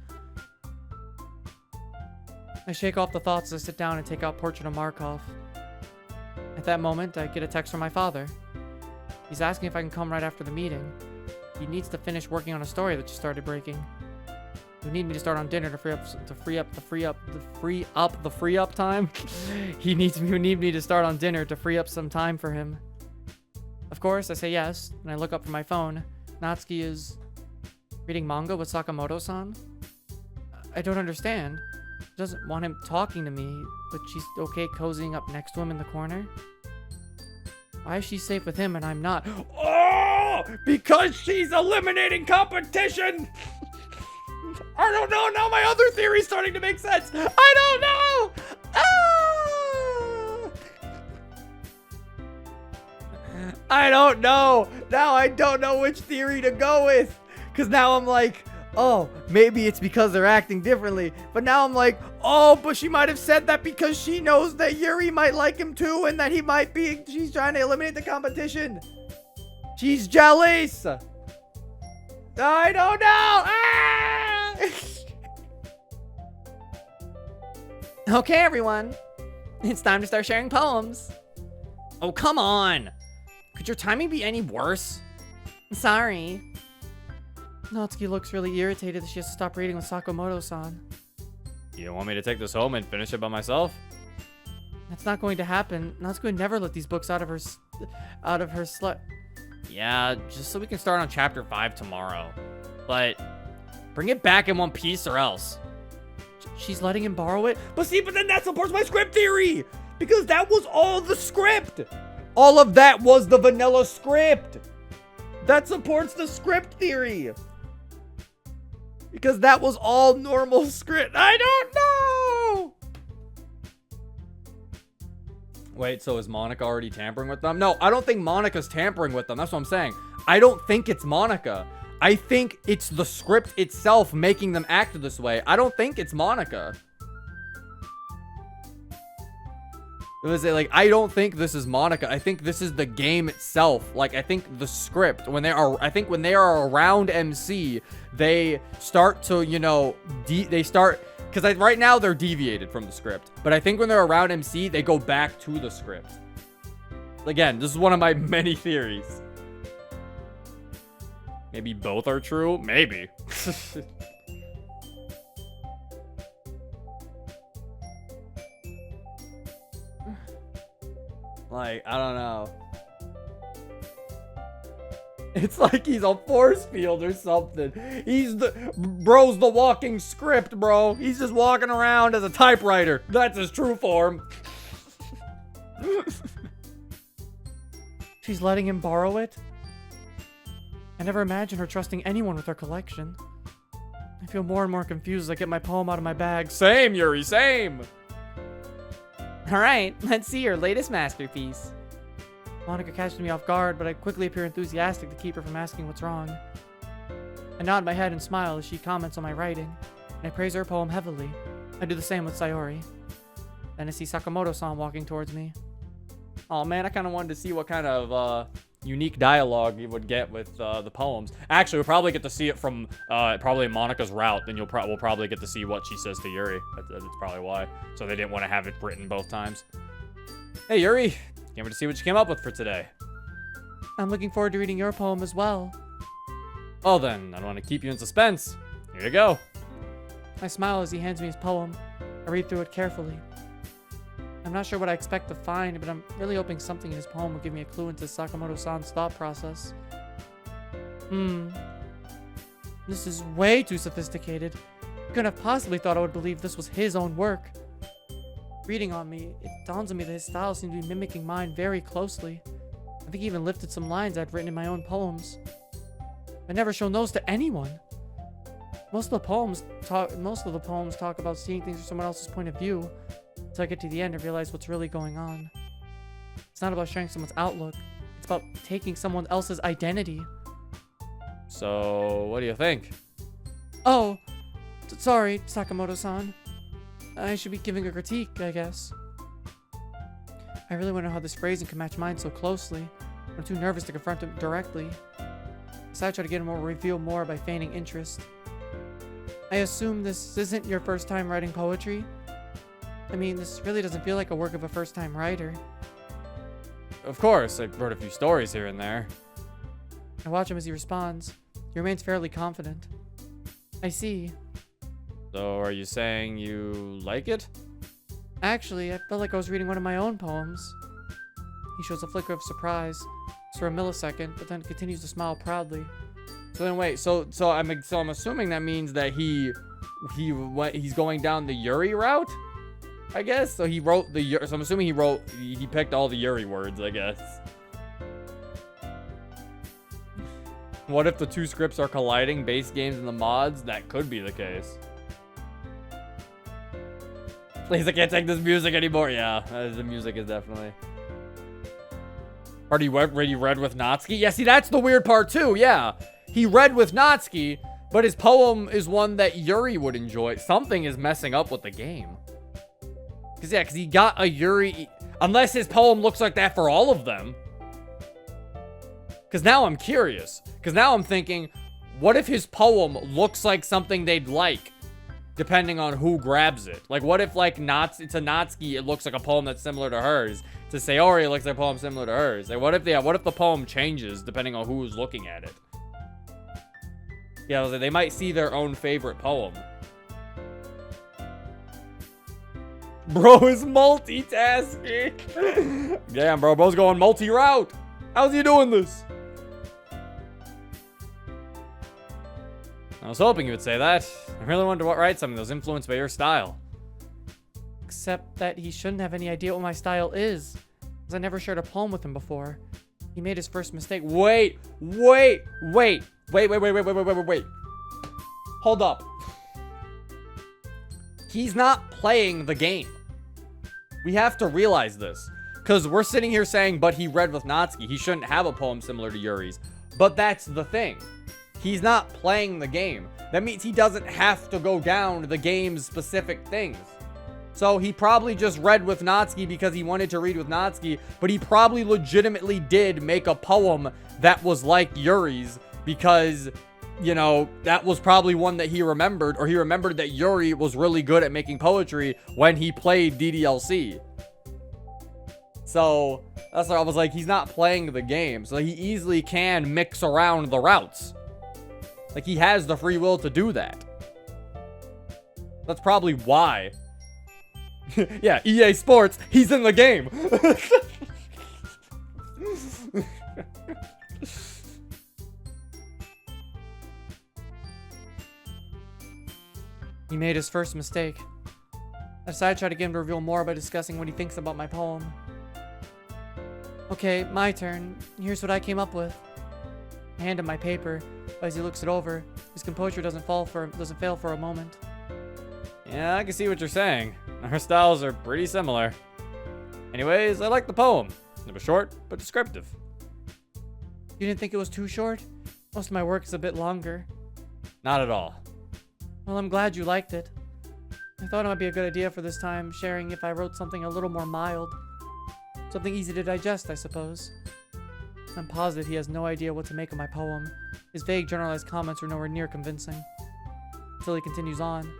I shake off the thoughts as I sit down and take out Portrait of Markov. At that moment, I get a text from my father. He's asking if I can come right after the meeting. He needs to finish working on a story that just started breaking. He'll need me to start on dinner to free up time. He needs me to start on dinner to free up some time for him. Of course, I say yes, and I look up from my phone. Natsuki is reading manga with Sakamoto-san. I don't understand. She doesn't want him talking to me, but she's okay cozying up next to him in the corner. Why is she safe with him and I'm not? Oh, because she's eliminating competition. I don't know. Now my other theory's starting to make sense. I don't know. Ah! I don't know. Now I don't know which theory to go with. Because now I'm like, oh, maybe it's because they're acting differently. But now I'm like, oh, but she might have said that because she knows that Yuri might like him too and that she's trying to eliminate the competition. She's jealous. I don't know. Ah! Okay, everyone. It's time to start sharing poems. Oh, come on. Could your timing be any worse? Sorry. Natsuki looks really irritated that she has to stop reading with Sakamoto-san. You don't want me to take this home and finish it by myself? That's not going to happen. Natsuki would never let these books out of her slut. Yeah, just so we can start on chapter 5 tomorrow. But bring it back in one piece or else. She's letting him borrow it? But then that supports my script theory! Because that was all the script! All of that was the vanilla script! That supports the script theory! Because that was all normal script. I don't know! Wait, so is Monica already tampering with them? No, I don't think Monica's tampering with them. That's what I'm saying. I don't think it's Monica. I think it's the script itself making them act this way. I don't think it's Monica. I don't think this is Monica. I think this is the game itself. Like, I think the script, when they are around MC, they start to, you know, because right now they're deviated from the script. But I think when they're around MC, they go back to the script. Again, this is one of my many theories. Maybe both are true? Maybe. Like, I don't know. It's like he's a force field or something. Bro's the walking script, bro. He's just walking around as a typewriter. That's his true form. She's letting him borrow it? I never imagined her trusting anyone with her collection. I feel more and more confused as I get my poem out of my bag. Same, Yuri, same. Alright, let's see your latest masterpiece. Monica catches me off guard, but I quickly appear enthusiastic to keep her from asking what's wrong. I nod my head and smile as she comments on my writing, and I praise her poem heavily. I do the same with Sayori. Then I see Sakamoto-san walking towards me. Oh man, I kind of wanted to see what kind of unique dialogue you would get with the poems. Actually, we'll probably get to see it from probably Monica's route. Then we'll probably get to see what she says to Yuri. That's probably why. So they didn't want to have it written both times. Hey Yuri, can't wait to see what you came up with for today. I'm looking forward to reading your poem as well. Well then, I don't want to keep you in suspense. Here you go. I smile as he hands me his poem. I read through it carefully. I'm not sure what I expect to find, but I'm really hoping something in his poem will give me a clue into Sakamoto-san's thought process. This is way too sophisticated. I couldn't have possibly thought I would believe this was his own work. Reading on me, it dawns on me that his style seemed to be mimicking mine very closely. I think he even lifted some lines I'd written in my own poems. I never shown those to anyone. Most of the poems talk about seeing things from someone else's point of view. Until I get to the end and realize what's really going on. It's not about sharing someone's outlook. It's about taking someone else's identity. So, what do you think? Oh, sorry, Sakamoto-san. I should be giving a critique, I guess. I really wonder how this phrasing can match mine so closely. I'm too nervous to confront him directly. So I try to get him to reveal more by feigning interest. I assume this isn't your first time writing poetry? I mean, this really doesn't feel like a work of a first-time writer. Of course, I wrote a few stories here and there. I watch him as he responds. He remains fairly confident. I see. So, are you saying you like it? Actually, I felt like I was reading one of my own poems. He shows a flicker of surprise, just for a millisecond, but then continues to smile proudly. So then wait, so I'm assuming that means that he's going down the Yuri route? I guess. So he wrote so I'm assuming he picked all the Yuri words, I guess. What if the two scripts are colliding, base games and the mods? That could be the case. Please, I can't take this music anymore. Yeah, the music is definitely. Or he read with Natsuki? Yeah, see, that's the weird part too. Yeah, he read with Natsuki, but his poem is one that Yuri would enjoy. Something is messing up with the game. Because he got a Yuri, unless his poem looks like that for all of them. Because now I'm curious. Because now I'm thinking, what if his poem looks like something they'd like, depending on who grabs it? Like, what if, like, to Natsuki, it looks like a poem that's similar to hers? To Sayori, it looks like a poem similar to hers. Like, what if the poem changes, depending on who's looking at it? Yeah, they might see their own favorite poem. Bro is multitasking. Damn, bro's going multi-route. How's he doing this? I was hoping you would say that. I really wanted to write something that was influenced by your style. Except that he shouldn't have any idea what my style is, because I never shared a poem with him before. He made his first mistake. Wait. Hold up. He's not playing the game. We have to realize this. Because we're sitting here saying, but he read with Natsuki. He shouldn't have a poem similar to Yuri's. But that's the thing. He's not playing the game. That means he doesn't have to go down the game's specific things. So he probably just read with Natsuki because he wanted to read with Natsuki. But he probably legitimately did make a poem that was like Yuri's. Because, you know, that was probably one that he remembered. Or he remembered that Yuri was really good at making poetry when he played DDLC. So that's why I was like, he's not playing the game. So he easily can mix around the routes. Like, he has the free will to do that. That's probably why. Yeah, EA Sports, he's in the game. He made his first mistake. I decided to try to get him to reveal more by discussing what he thinks about my poem. Okay, my turn. Here's what I came up with. I hand him my paper, but as he looks it over, his composure doesn't fail for a moment. Yeah, I can see what you're saying. Our styles are pretty similar. Anyways, I like the poem. It was short, but descriptive. You didn't think it was too short? Most of my work is a bit longer. Not at all. Well, I'm glad you liked it. I thought it might be a good idea for this time sharing if I wrote something a little more mild. Something easy to digest, I suppose. I'm positive he has no idea what to make of my poem. His vague generalized comments are nowhere near convincing. Until he continues on.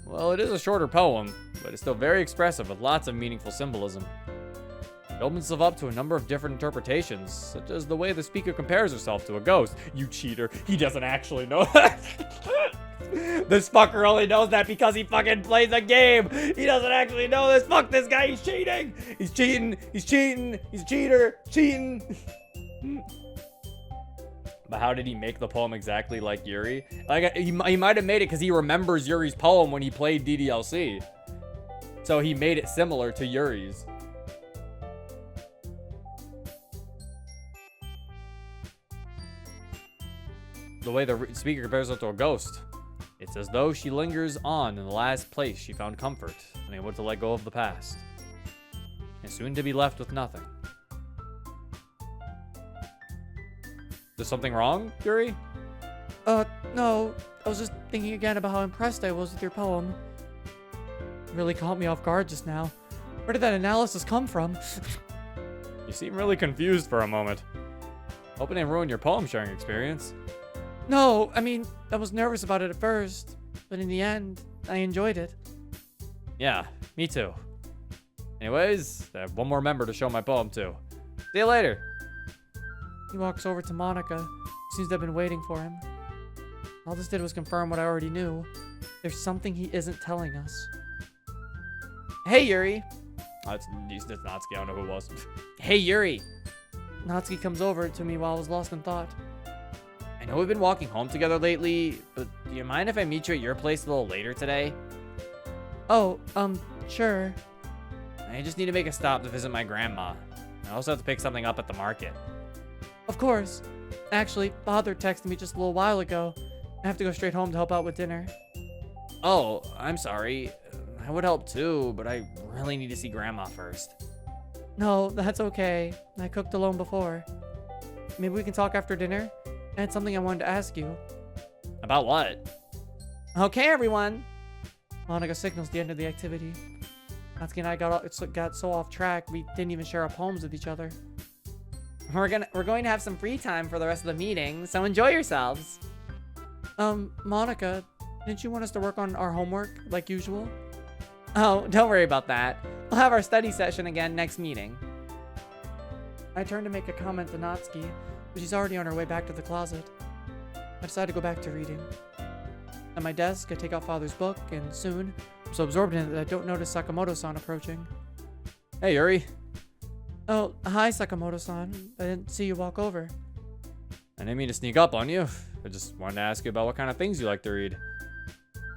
Well, it is a shorter poem, but it's still very expressive with lots of meaningful symbolism. It opens itself up to a number of different interpretations, such as the way the speaker compares herself to a ghost. You cheater. He doesn't actually know that. This fucker only knows that because he fucking plays a game. He doesn't actually know this. Fuck this guy. He's cheating. He's cheating. He's cheating. He's a cheater. Cheating. But how did he make the poem exactly like Yuri? Like, he might have made it because he remembers Yuri's poem when he played DDLC. So he made it similar to Yuri's. The way the speaker compares it to a ghost. It's as though she lingers on in the last place she found comfort, unable to let go of the past, and soon to be left with nothing. Is something wrong, Yuri? No. I was just thinking again about how impressed I was with your poem. It really caught me off guard just now. Where did that analysis come from? You seem really confused for a moment. Hope it didn't ruin your poem sharing experience. No, I mean, I was nervous about it at first, but in the end, I enjoyed it. Yeah, me too. Anyways, I have one more member to show my poem to. See you later. He walks over to Monica, who seems to have been waiting for him. All this did was confirm what I already knew. There's something he isn't telling us. Hey, Yuri. That's Natsuki, I don't know who it was. Hey, Yuri. Natsuki comes over to me while I was lost in thought. I know we've been walking home together lately, but do you mind if I meet you at your place a little later today? Oh, sure. I just need to make a stop to visit my grandma. I also have to pick something up at the market. Of course. Actually, Father texted me just a little while ago. I have to go straight home to help out with dinner. Oh, I'm sorry. I would help too, but I really need to see Grandma first. No, that's okay. I cooked alone before. Maybe we can talk after dinner? I had something I wanted to ask you. About what? Okay, everyone. Monica signals the end of the activity. Natsuki and I got so off track, we didn't even share our poems with each other. We're going to have some free time for the rest of the meeting, so enjoy yourselves. Monica, didn't you want us to work on our homework, like usual? Oh, don't worry about that. We'll have our study session again next meeting. I turned to make a comment to Natsuki, but she's already on her way back to the closet. I decided to go back to reading. At my desk, I take out Father's book, and soon, I'm so absorbed in it that I don't notice Sakamoto-san approaching. Hey, Yuri. Oh, hi, Sakamoto-san. I didn't see you walk over. I didn't mean to sneak up on you. I just wanted to ask you about what kind of things you like to read.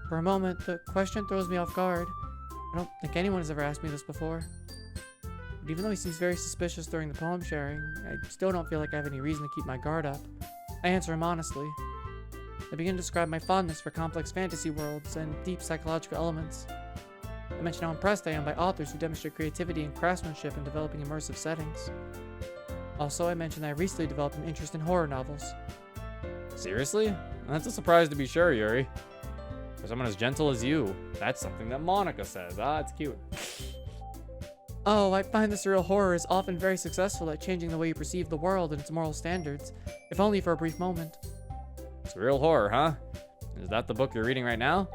For a moment, the question throws me off guard. I don't think anyone has ever asked me this before. But even though he seems very suspicious during the poem sharing, I still don't feel like I have any reason to keep my guard up. I answer him honestly. I begin to describe my fondness for complex fantasy worlds and deep psychological elements. I mention how impressed I am by authors who demonstrate creativity and craftsmanship in developing immersive settings. Also, I mention that I recently developed an interest in horror novels. Seriously? That's a surprise to be sure, Yuri. For someone as gentle as you, that's something that Monica says. Ah, it's cute. Oh, I find the surreal horror is often very successful at changing the way you perceive the world and its moral standards, if only for a brief moment. Surreal horror, huh? Is that the book you're reading right now?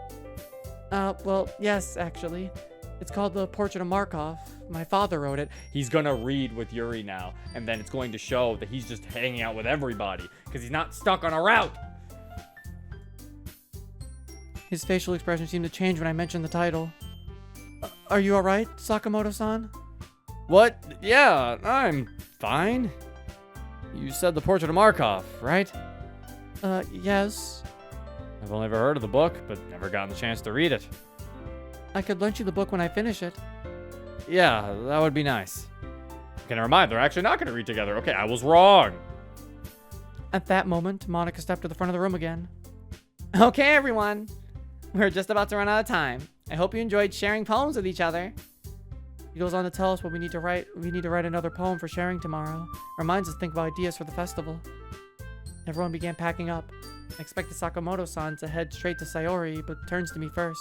Well, yes, actually. It's called The Portrait of Markov. My father wrote it. He's gonna read with Yuri now, and then it's going to show that he's just hanging out with everybody, because he's not stuck on a route. His facial expression seemed to change when I mentioned the title. Are you alright, Sakamoto-san? What? Yeah, I'm fine. You said The Portrait of Markov, right? Yes. I've only ever heard of the book, but never gotten the chance to read it. I could lend you the book when I finish it. Yeah, that would be nice. Okay, never mind. They're actually not going to read together. Okay, I was wrong. At that moment, Monica stepped to the front of the room again. Okay, everyone. We're just about to run out of time. I hope you enjoyed sharing poems with each other. He goes on to tell us what we need to write. We need to write another poem for sharing tomorrow. Reminds us to think about ideas for the festival. Everyone began packing up. I expected Sakamoto-san to head straight to Sayori, but turns to me first.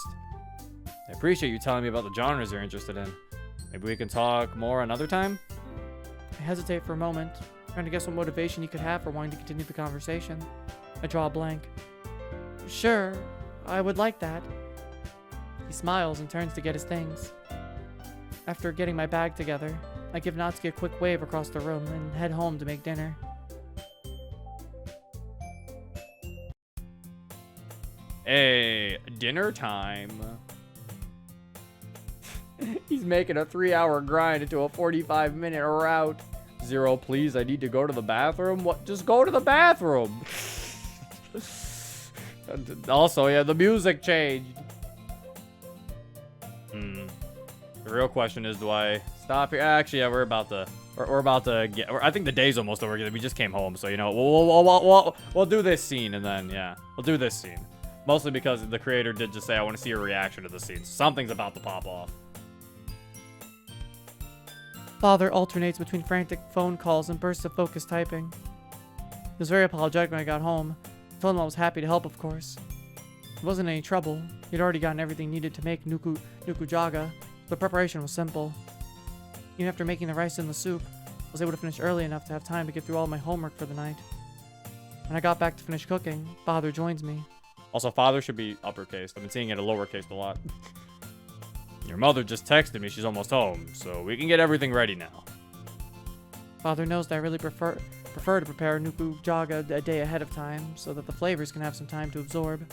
I appreciate you telling me about the genres you're interested in. Maybe we can talk more another time? I hesitate for a moment, trying to guess what motivation he could have for wanting to continue the conversation. I draw a blank. Sure, I would like that. He smiles and turns to get his things. After getting my bag together, I give Natsuki a quick wave across the room and head home to make dinner. Hey, dinner time. He's making a 3-hour grind into a 45-minute route. Zero, please, I need to go to the bathroom. What? Just go to the bathroom. Also, yeah, the music changed. The real question is, do I stop here? Actually, yeah, we're about to get. I think the day's almost over. We just came home, so you know, we'll do this scene, and then yeah, we'll do this scene. Mostly because the creator did just say, I want to see a reaction to the scene. Something's about to pop off. Father alternates between frantic phone calls and bursts of focused typing. He was very apologetic when I got home. I told him I was happy to help, of course. It wasn't any trouble. He'd already gotten everything needed to make nukujaga. The preparation was simple. Even after making the rice and the soup, I was able to finish early enough to have time to get through all my homework for the night. When I got back to finish cooking, Father joins me. Also, father should be uppercase. I've been seeing it a lowercase a lot. Your mother just texted me she's almost home, so we can get everything ready now. Father knows that I really prefer to prepare nukujaga a day ahead of time, so that the flavors can have some time to absorb.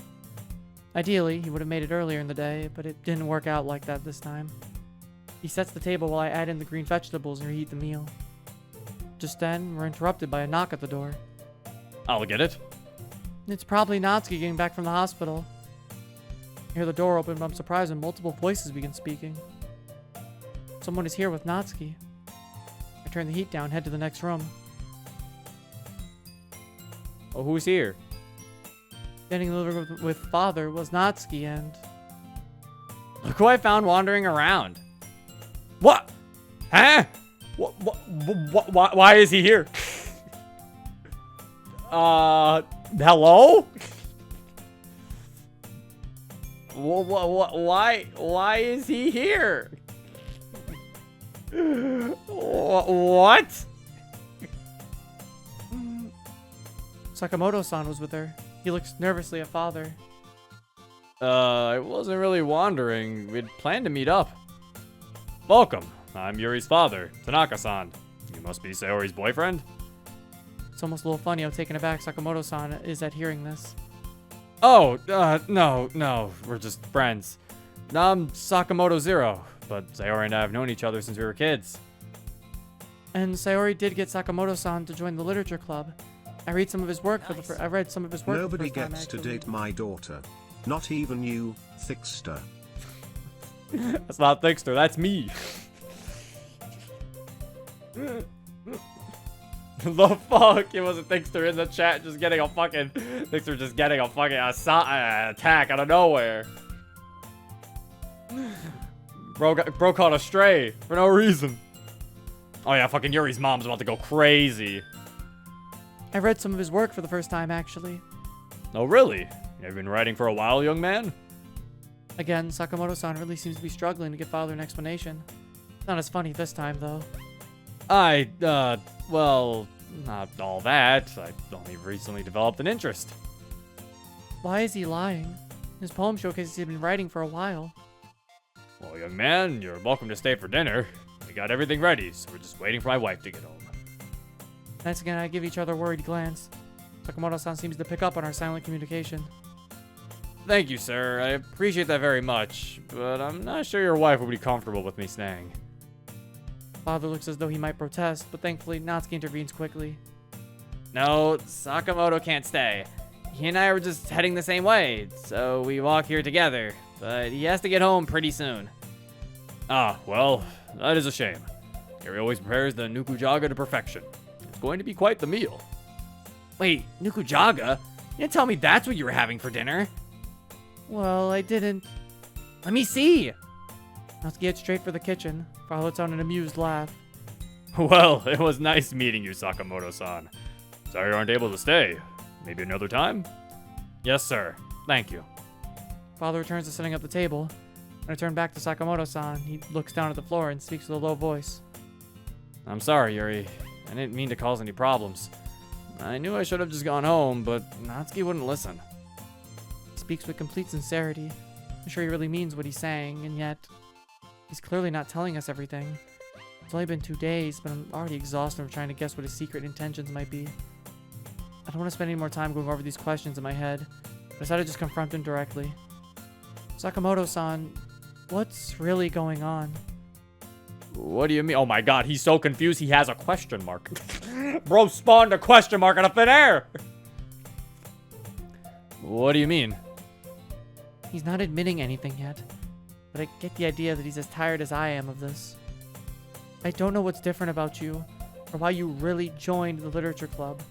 Ideally, he would have made it earlier in the day, but it didn't work out like that this time. He sets the table while I add in the green vegetables and reheat the meal. Just then, we're interrupted by a knock at the door. I'll get it. It's probably Natsuki getting back from the hospital. I hear the door open, but I'm surprised when multiple voices begin speaking. Someone is here with Natsuki. I turn the heat down and head to the next room. Oh, who's here? Standing in the living room with Father was Natsuki and... Look who I found wandering around. What? Huh? What, why is he here? Hello? Why is he here? What? Sakamoto-san was with her. He looks nervously at Father. I wasn't really wandering. We'd planned to meet up. Welcome. I'm Yuri's father, Tanaka-san. You must be Sayori's boyfriend? It's almost a little funny how taken aback Sakamoto-san is at hearing this. Oh, no. We're just friends. I'm Sakamoto Zero, but Sayori and I have known each other since we were kids. And Sayori did get Sakamoto-san to join the literature club. I read some of his work I read some of his work. Nobody for the first gets time, to date my daughter. Not even you, Thickster. That's not Thickster, that's me. The fuck? It was a Thickster in the chat just getting a fucking... Thickster just getting a fucking attack out of nowhere. Bro caught a stray for no reason. Oh yeah, fucking Yuri's mom's about to go crazy. I read some of his work for the first time, actually. Oh really? You've been writing for a while, young man? Again, Sakamoto-san really seems to be struggling to give Father an explanation. It's not as funny this time, though. Well, not all that. I've only recently developed an interest. Why is he lying? His poem showcases he's been writing for a while. Well, young man, you're welcome to stay for dinner. We got everything ready, so we're just waiting for my wife to get home. Once again, I give each other a worried glance. Sakamoto-san seems to pick up on our silent communication. Thank you, sir. I appreciate that very much, but I'm not sure your wife would be comfortable with me staying. Father looks as though he might protest, but thankfully Natsuki intervenes quickly. No, Sakamoto can't stay. he and I were just heading the same way, so we walk here together. But he has to get home pretty soon. Ah, well, that is a shame. Yuri always prepares the Nukujaga to perfection. It's going to be quite the meal. Wait, Nukujaga? You didn't tell me that's what you were having for dinner. Well, I didn't. Let me see. Natsuki heads straight for the kitchen. Father lets out an amused laugh. Well, it was nice meeting you, Sakamoto-san. Sorry you aren't able to stay. Maybe another time? Yes, sir. Thank you. Father returns to setting up the table. When I turn back to Sakamoto-san, he looks down at the floor and speaks with a low voice. I'm sorry, Yuri. I didn't mean to cause any problems. I knew I should have just gone home, but Natsuki wouldn't listen. He speaks with complete sincerity. I'm sure he really means what he's saying, and yet he's clearly not telling us everything. It's only been 2 days, but I'm already exhausted from trying to guess what his secret intentions might be. I don't want to spend any more time going over these questions in my head. I decided to just confront him directly. Sakamoto-san, what's really going on? What do you mean? Oh my god, he's so confused he has a question mark. Bro spawned a question mark out of thin air. What do you mean? He's not admitting anything yet, but I get the idea that he's as tired as I am of this. I don't know what's different about you, or why you really joined the literature club,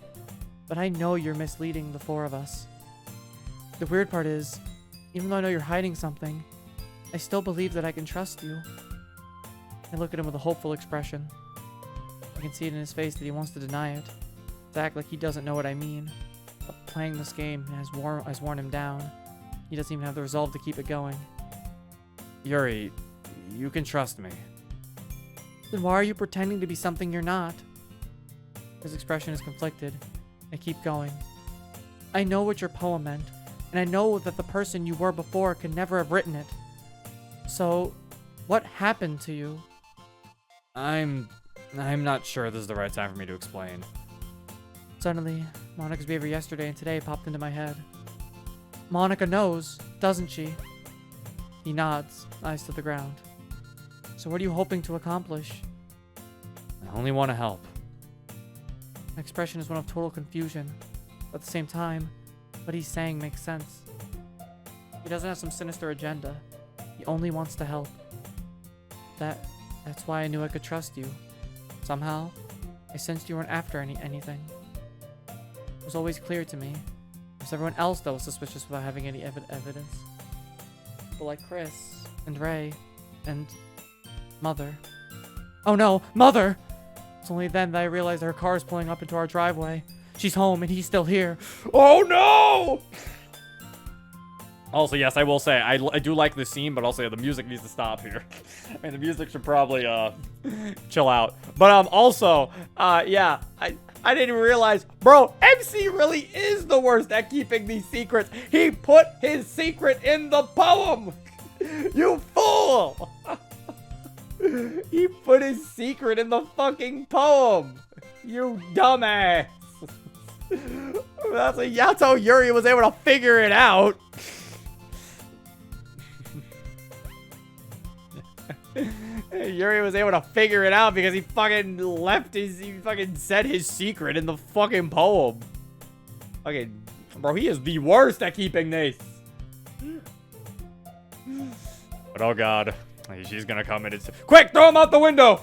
but I know you're misleading the 4 of us. The weird part is, even though I know you're hiding something, I still believe that I can trust you. I look at him with a hopeful expression. I can see it in his face that he wants to deny it, to act like he doesn't know what I mean. But playing this game has worn him down. He doesn't even have the resolve to keep it going. Yuri, you can trust me. Then why are you pretending to be something you're not? His expression is conflicted. I keep going. I know what your poem meant, and I know that the person you were before could never have written it. So, what happened to you? I'm not sure this is the right time for me to explain. Suddenly, Monica's behavior yesterday and today popped into my head. Monica knows, doesn't she? He nods, eyes to the ground. So what are you hoping to accomplish? I only want to help. My expression is one of total confusion. At the same time, what he's saying makes sense. He doesn't have some sinister agenda. He only wants to help. That's why I knew I could trust you. Somehow, I sensed you weren't after anything. It was always clear to me. It was everyone else that was suspicious without having any evidence. People like Chris, and Ray, and Mother. Oh no, Mother! It's only then that I realized her car is pulling up into our driveway. She's home and he's still here. Oh no! Also, yes, I will say, I do like this scene, but also the music needs to stop here. I mean, the music should probably, chill out. But, also, yeah, I didn't even realize, bro, MC really is the worst at keeping these secrets. He put his secret in the poem! You fool! He put his secret in the fucking poem! You dumbass! That's how Yuri was able to figure it out. Yuri was able to figure it out because he fucking said his secret in the fucking poem. Fucking, bro, he is the worst at keeping this. But oh god, she's gonna come in and say, quick, throw him out the window.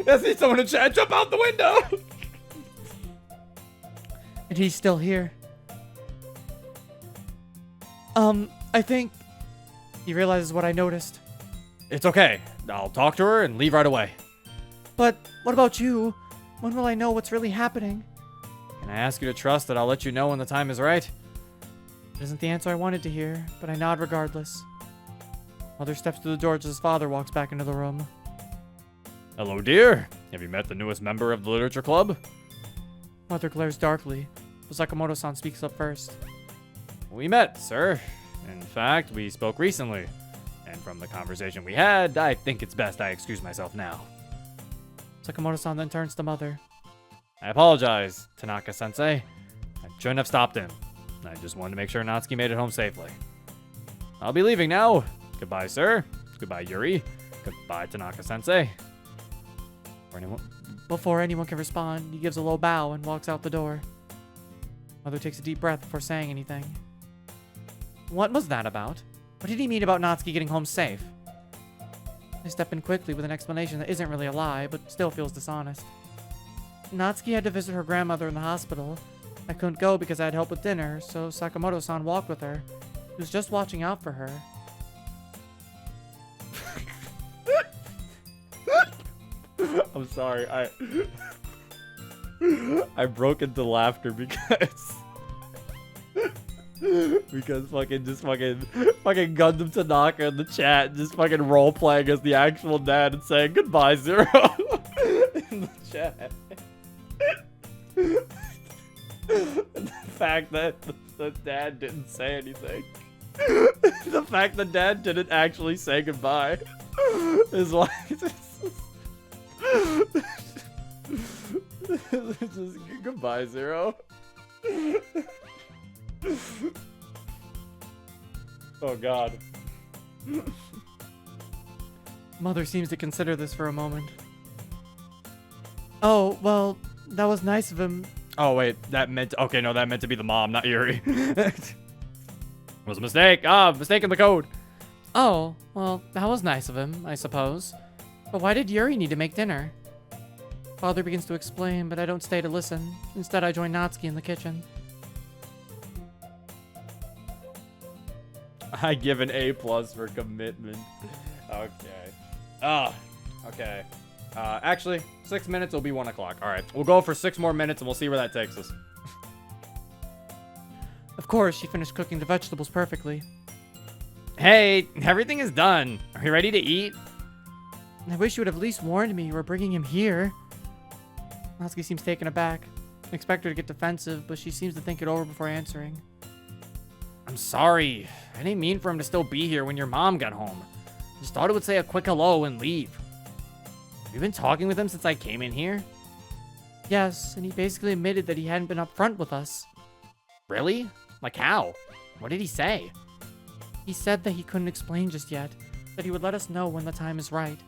I see someone in chat, jump out the window. And he's still here. I think he realizes what I noticed. It's okay. I'll talk to her and leave right away. But what about you? When will I know what's really happening? Can I ask you to trust that I'll let you know when the time is right? It isn't the answer I wanted to hear, but I nod regardless. Mother steps to the door as his father walks back into the room. Hello, dear. Have you met the newest member of the literature club? Mother glares darkly, but Sakamoto-san speaks up first. We met, sir. In fact, we spoke recently. And from the conversation we had, I think it's best I excuse myself now. Sakamoto-san then turns to Mother. I apologize, Tanaka-sensei. I shouldn't have stopped him. I just wanted to make sure Natsuki made it home safely. I'll be leaving now. Goodbye, sir. Goodbye, Yuri. Goodbye, Tanaka-sensei. Before anyone can respond, he gives a low bow and walks out the door. Mother takes a deep breath before saying anything. What was that about? What did he mean about Natsuki getting home safe? I step in quickly with an explanation that isn't really a lie, but still feels dishonest. Natsuki had to visit her grandmother in the hospital. I couldn't go because I had help with dinner, so Sakamoto-san walked with her. He was just watching out for her. I'm sorry. I broke into laughter because fucking Gundam Tanaka in the chat just fucking role playing as the actual dad and saying goodbye Zero in the chat. And the fact that the dad didn't say anything. The fact that dad didn't actually say goodbye is why it's just goodbye Zero. Oh god. Mother seems to consider this for a moment. Oh, well, that was nice of him. Oh wait, that meant to be the mom, not Yuri. It was a mistake. Mistake in the code. Oh, well, that was nice of him, I suppose. But why did Yuri need to make dinner? Father begins to explain, but I don't stay to listen. Instead, I join Natsuki in the kitchen. I give an A+ for commitment. Okay. Okay. Actually, 6 minutes will be 1 o'clock. All right, we'll go for 6 more minutes and we'll see where that takes us. Of course, she finished cooking the vegetables perfectly. Hey, everything is done. Are you ready to eat? I wish you would have at least warned me you were bringing him here. Natsuki seems taken aback. I expect her to get defensive, but she seems to think it over before answering. I'm sorry. I didn't mean for him to still be here when your mom got home. Just thought it would say a quick hello and leave. Have you been talking with him since I came in here? Yes, and he basically admitted that he hadn't been upfront with us. Really? Like how? What did he say? He said that he couldn't explain just yet, that he would let us know when the time is right.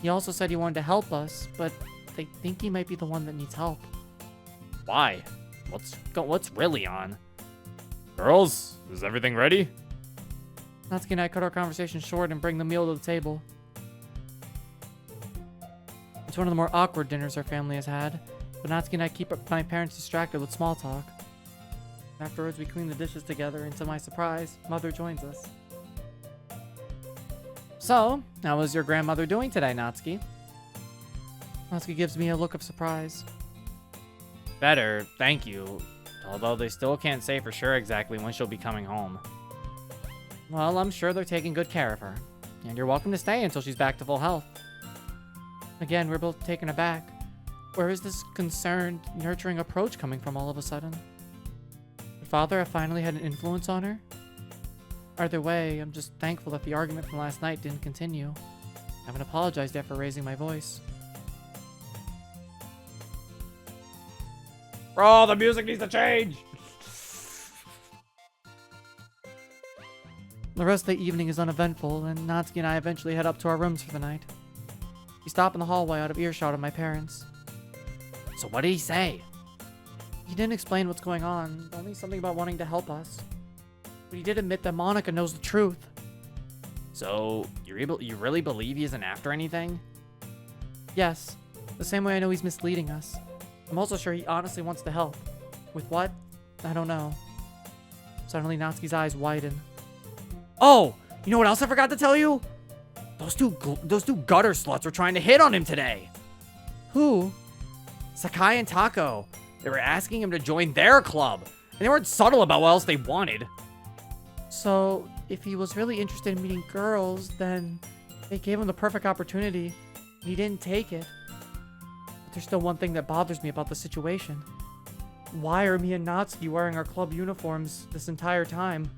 He also said he wanted to help us, but they think he might be the one that needs help. Why? What's really on? Girls, is everything ready? Natsuki and I cut our conversation short and bring the meal to the table. It's one of the more awkward dinners our family has had, but Natsuki and I keep my parents distracted with small talk. Afterwards, we clean the dishes together, and to my surprise, Mother joins us. So, how was your grandmother doing today, Natsuki? Natsuki gives me a look of surprise. Better, thank you. Although they still can't say for sure exactly when she'll be coming home. Well, I'm sure they're taking good care of her. And you're welcome to stay until she's back to full health. Again, we're both taken aback. Where is this concerned, nurturing approach coming from all of a sudden? Did Father have finally had an influence on her? Either way, I'm just thankful that the argument from last night didn't continue. I haven't apologized yet for raising my voice. Bro, the music needs to change! The rest of the evening is uneventful, and Natsuki and I eventually head up to our rooms for the night. We stop in the hallway out of earshot of my parents. So what did he say? He didn't explain what's going on, only something about wanting to help us. But he did admit that Monica knows the truth. So, you really believe he isn't after anything? Yes, the same way I know he's misleading us. I'm also sure he honestly wants to help. With what? I don't know. Suddenly, Natsuki's eyes widen. Oh, you know what else I forgot to tell you? Those two gutter sluts were trying to hit on him today. Who? Sakai and Tako. They were asking him to join their club, and they weren't subtle about what else they wanted. So, if he was really interested in meeting girls, then they gave him the perfect opportunity, and he didn't take it. But there's still one thing that bothers me about the situation. Why are me and Natsuki wearing our club uniforms this entire time,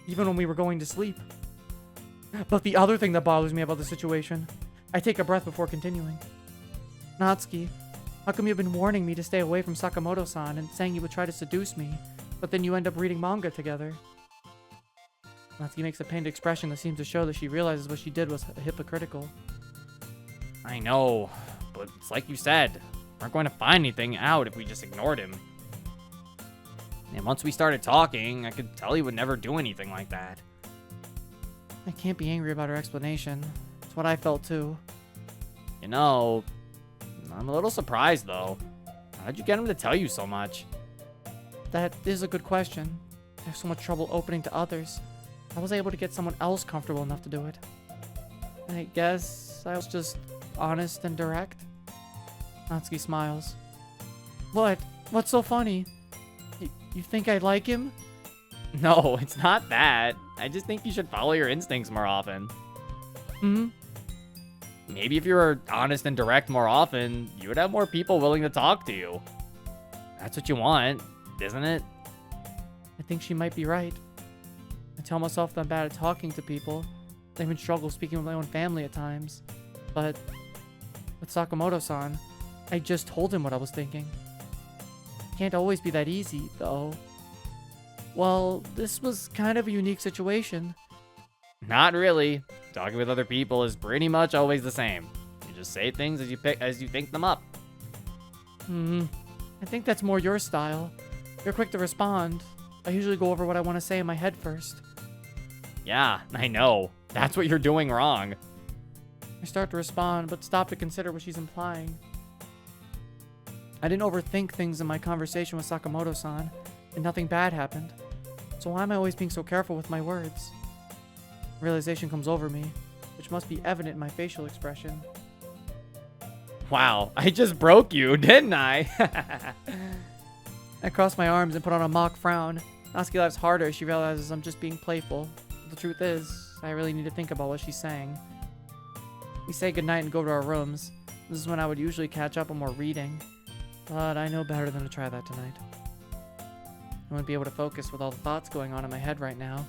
even when we were going to sleep? But the other thing that bothers me about the situation, I take a breath before continuing. Natsuki, how come you've been warning me to stay away from Sakamoto-san and saying you would try to seduce me, but then you end up reading manga together? Natsuki makes a pained expression that seems to show that she realizes what she did was hypocritical. I know, but it's like you said. We aren't going to find anything out if we just ignored him. And once we started talking, I could tell he would never do anything like that. I can't be angry about her explanation. It's what I felt too. You know, I'm a little surprised though. How'd you get him to tell you so much? That is a good question. I have so much trouble opening to others. I was able to get someone else comfortable enough to do it. I guess I was just honest and direct. Natsuki smiles. What? What's so funny? You think I like him? No, it's not that. I just think you should follow your instincts more often. Hmm? Maybe if you were honest and direct more often, you would have more people willing to talk to you. That's what you want, isn't it? I think she might be right. I tell myself that I'm bad at talking to people. I even struggle speaking with my own family at times. But with Sakamoto-san, I just told him what I was thinking. Can't always be that easy, though. Well, this was kind of a unique situation. Not really. Talking with other people is pretty much always the same. You just say things as you think them up. I think that's more your style. You're quick to respond. I usually go over what I want to say in my head first. Yeah, I know. That's what you're doing wrong. I start to respond, but stop to consider what she's implying. I didn't overthink things in my conversation with Sakamoto-san, and nothing bad happened. So why am I always being so careful with my words? Realization comes over me, which must be evident in my facial expression. Wow, I just broke you, didn't I? I cross my arms and put on a mock frown. Natsuki laughs harder as she realizes I'm just being playful. The truth is, I really need to think about what she's saying. We say goodnight and go to our rooms. This is when I would usually catch up on more reading. But I know better than to try that tonight. I wouldn't be able to focus with all the thoughts going on in my head right now.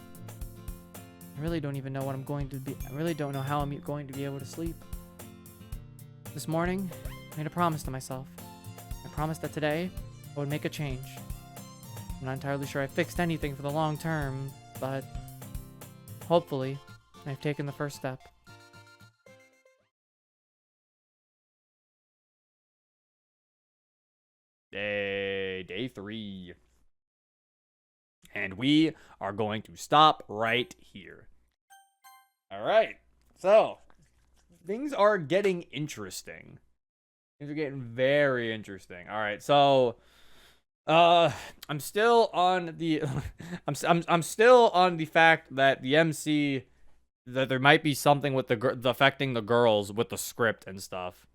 I really don't even know what I'm going to be. I really don't know how I'm going to be able to sleep. This morning, I made a promise to myself. I promised that today, I would make a change. I'm not entirely sure I fixed anything for the long term, but hopefully, I've taken the first step. Day 3. And we are going to stop right here. All right. So, things are getting interesting. Things are getting very interesting. All right. So, I'm still on the I'm still on the fact that the MC, that there might be something with the affecting the girls with the script and stuff.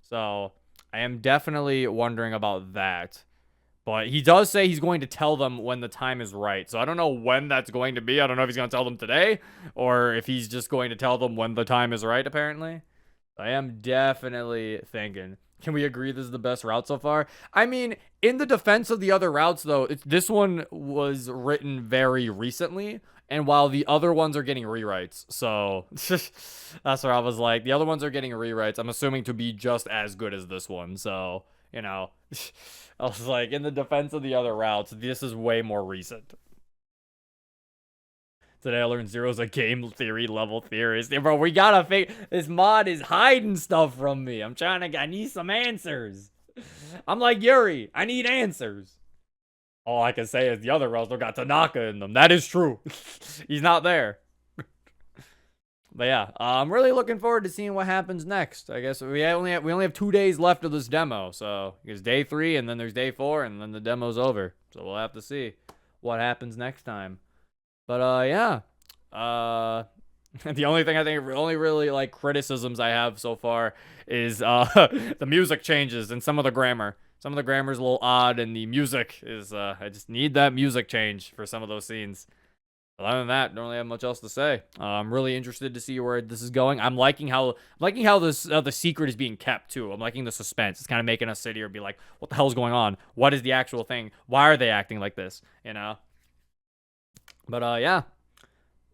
So, I am definitely wondering about that. But he does say he's going to tell them when the time is right. So I don't know when that's going to be. I don't know if he's going to tell them today or if he's just going to tell them when the time is right, apparently. I am definitely thinking, can we agree this is the best route so far? I mean, in the defense of the other routes, though, this one was written very recently. And while the other ones are getting rewrites. So that's where I was like, the other ones are getting rewrites. I'm assuming to be just as good as this one. So, you know, I was like, in the defense of the other routes, this is way more recent. Today I learned Zero's a game theory level theorist. Yeah, bro, we gotta fake. This mod is hiding stuff from me. I need some answers. I'm like Yuri. I need answers. All I can say is the other routes don't got Tanaka in them. That is true. He's not there. But yeah, I'm really looking forward to seeing what happens next. I guess we only have 2 days left of this demo. So there's day 3 and then there's day 4 and then the demo's over. So we'll have to see what happens next time. But yeah. The only thing I think only really like criticisms I have so far is the music changes and some of the grammar. Some of the grammar is a little odd, and the music is, I just need that music change for some of those scenes. But other than that, don't really have much else to say. I'm really interested to see where this is going. I'm liking how this the secret is being kept too. I'm liking the suspense. It's kind of making us sit here and be like, what the hell is going on? What is the actual thing? Why are they acting like this? You know? But yeah,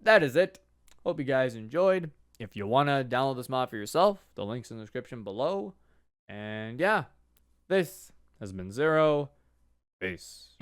that is it. Hope you guys enjoyed. If you want to download this mod for yourself, the link's in the description below. And yeah, this has been Zero. Peace.